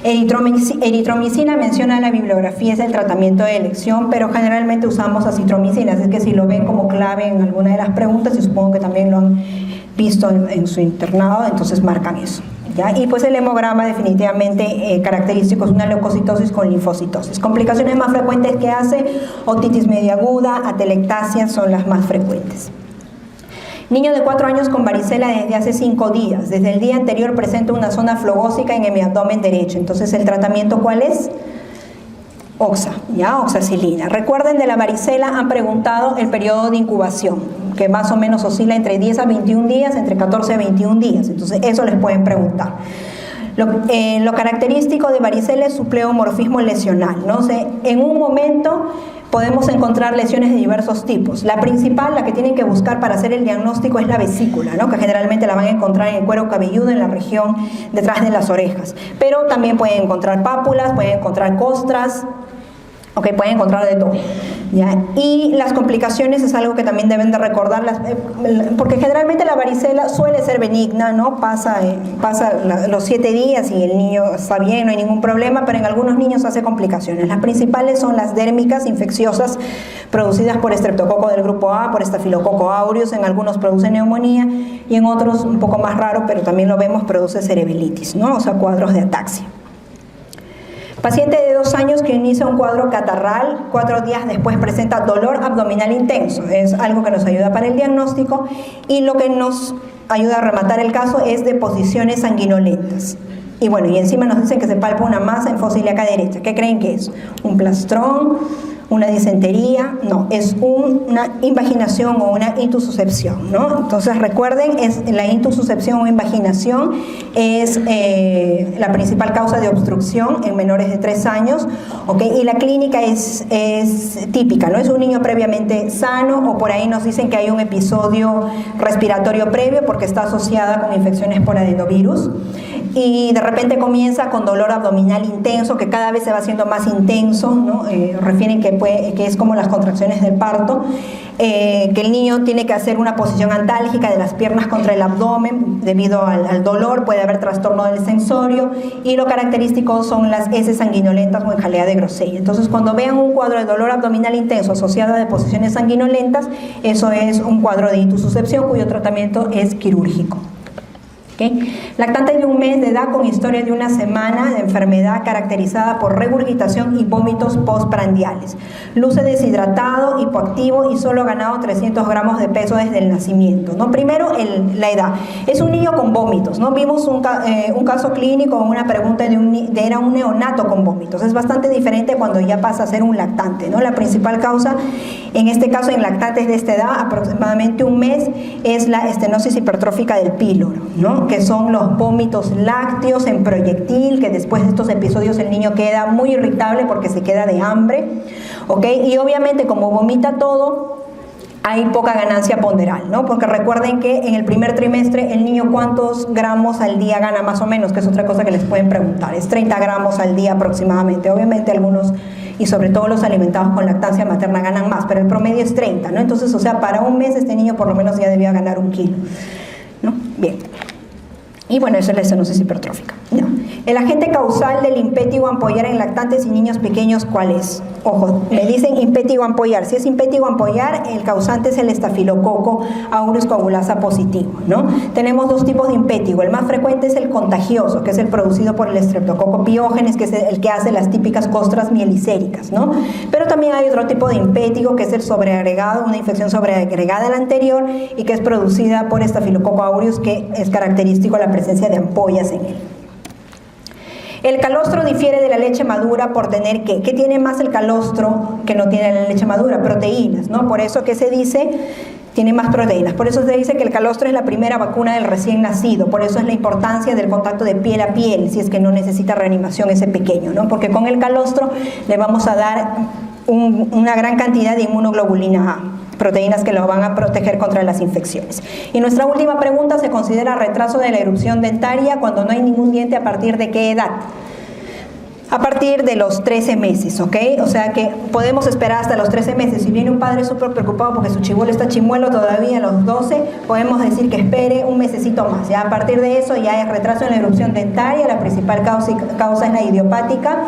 Eritromicina, menciona la bibliografía, es el tratamiento de elección, pero generalmente usamos acitromicina, así que si lo ven como clave en alguna de las preguntas, y supongo que también lo han visto en su internado, entonces marcan eso. ¿Ya? Y pues el hemograma definitivamente característico es una leucocitosis con linfocitosis. Complicaciones más frecuentes que hace, otitis media aguda, atelectasia son las más frecuentes. Niño de 4 años con varicela desde hace 5 días. Desde el día anterior presenta una zona flogósica en el abdomen derecho. Entonces, ¿el tratamiento cuál es? Oxa, ¿ya? Oxacilina. Recuerden, de la varicela han preguntado el periodo de incubación, que más o menos oscila entre 10 a 21 días, entre 14 a 21 días. Entonces, eso les pueden preguntar. Lo característico de varicela es su pleomorfismo lesional, ¿no? O sea, en un momento podemos encontrar lesiones de diversos tipos. La principal, la que tienen que buscar para hacer el diagnóstico, es la vesícula, ¿no? Que generalmente la van a encontrar en el cuero cabelludo, en la región detrás de las orejas. Pero también pueden encontrar pápulas, pueden encontrar costras, ok, pueden encontrar de todo, ¿ya? Y las complicaciones es algo que también deben de recordar, porque generalmente la varicela suele ser benigna, ¿no? Pasa los 7 días y el niño está bien, no hay ningún problema, pero en algunos niños hace complicaciones. Las principales son las dérmicas infecciosas producidas por estreptococo del grupo A, por estafilococo aureus, en algunos produce neumonía y en otros, un poco más raro, pero también lo vemos, produce cerebelitis, ¿no? O sea, cuadros de ataxia. Paciente de 2 años que inicia un cuadro catarral, 4 días después presenta dolor abdominal intenso. Es algo que nos ayuda para el diagnóstico, y lo que nos ayuda a rematar el caso es deposiciones sanguinolentas. Y bueno, y encima nos dicen que se palpa una masa en fosa ilíaca derecha. ¿Qué creen que es? ¿Un plastrón? ¿Una disentería? No, es una invaginación o una intususcepción, ¿no? Entonces recuerden, la intususcepción o invaginación es la principal causa de obstrucción en menores de 3 años, ¿ok? Y la clínica es típica, ¿no? Es un niño previamente sano, o por ahí nos dicen que hay un episodio respiratorio previo porque está asociada con infecciones por adenovirus, y de repente comienza con dolor abdominal intenso, que cada vez se va haciendo más intenso, ¿no? Refieren que es como las contracciones del parto, que el niño tiene que hacer una posición antálgica de las piernas contra el abdomen debido al dolor, puede haber trastorno del sensorio, y lo característico son las heces sanguinolentas o en jalea de Grosseille. Entonces, cuando vean un cuadro de dolor abdominal intenso asociado a deposiciones sanguinolentas, eso es un cuadro de intususcepción cuyo tratamiento es quirúrgico. ¿Okay? Lactante de 1 mes de edad con historia de 1 semana de enfermedad caracterizada por regurgitación y vómitos postprandiales. Luce deshidratado, hipoactivo y solo ha ganado 300 gramos de peso desde el nacimiento, ¿no? Primero, la edad. Es un niño con vómitos, ¿no? Vimos un caso clínico, una pregunta era un neonato con vómitos. Es bastante diferente cuando ya pasa a ser un lactante, ¿no? La principal causa, en este caso en lactantes de esta edad, aproximadamente 1 mes, es la estenosis hipertrófica del píloro, ¿no? Que son los vómitos lácteos en proyectil, que después de estos episodios el niño queda muy irritable porque se queda de hambre, ¿ok? Y obviamente como vomita todo, hay poca ganancia ponderal, ¿no? Porque recuerden que en el primer trimestre el niño cuántos gramos al día gana más o menos, que es otra cosa que les pueden preguntar, es 30 gramos al día aproximadamente. Obviamente algunos, y sobre todo los alimentados con lactancia materna, ganan más, pero el promedio es 30, ¿no? Entonces, o sea, para 1 mes este niño por lo menos ya debía ganar 1 kilo, ¿no? Bien. Y bueno, eso es la estenosis hipertrófica. No. El agente causal del impétigo ampollar en lactantes y niños pequeños, ¿cuál es? Ojo, me dicen impétigo ampollar. Si es impétigo ampollar, el causante es el estafilococo aureus coagulasa positivo, ¿no? Tenemos 2 tipos de impétigo. El más frecuente es el contagioso, que es el producido por el Streptococcus pyogenes, que es el que hace las típicas costras mielicéricas, ¿no? Pero también hay otro tipo de impétigo, que es el sobreagregado, una infección sobreagregada a la anterior y que es producida por Staphylococcus aureus, que es característico la presencia de ampollas en él. El calostro difiere de la leche madura por tener ¿qué tiene más el calostro que no tiene la leche madura? Proteínas, ¿no? Por eso que se dice, tiene más proteínas. Por eso se dice que el calostro es la primera vacuna del recién nacido. Por eso es la importancia del contacto de piel a piel, si es que no necesita reanimación ese pequeño, ¿no? Porque con el calostro le vamos a dar una gran cantidad de inmunoglobulina A, proteínas que lo van a proteger contra las infecciones. Y nuestra última pregunta: ¿se considera retraso de la erupción dentaria cuando no hay ningún diente a partir de qué edad? A partir de los 13 meses, ¿ok? O sea que podemos esperar hasta los 13 meses. Si viene un padre súper preocupado porque su chibolo está chimuelo todavía a los 12, podemos decir que espere un mesecito más. Ya a partir de eso ya es retraso en la erupción dentaria. La principal causa es la idiopática,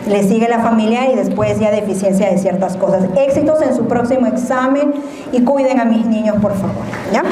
le sigue la familiar y después ya deficiencia de ciertas cosas. Éxitos en su próximo examen y cuiden a mis niños, por favor, ¿ya?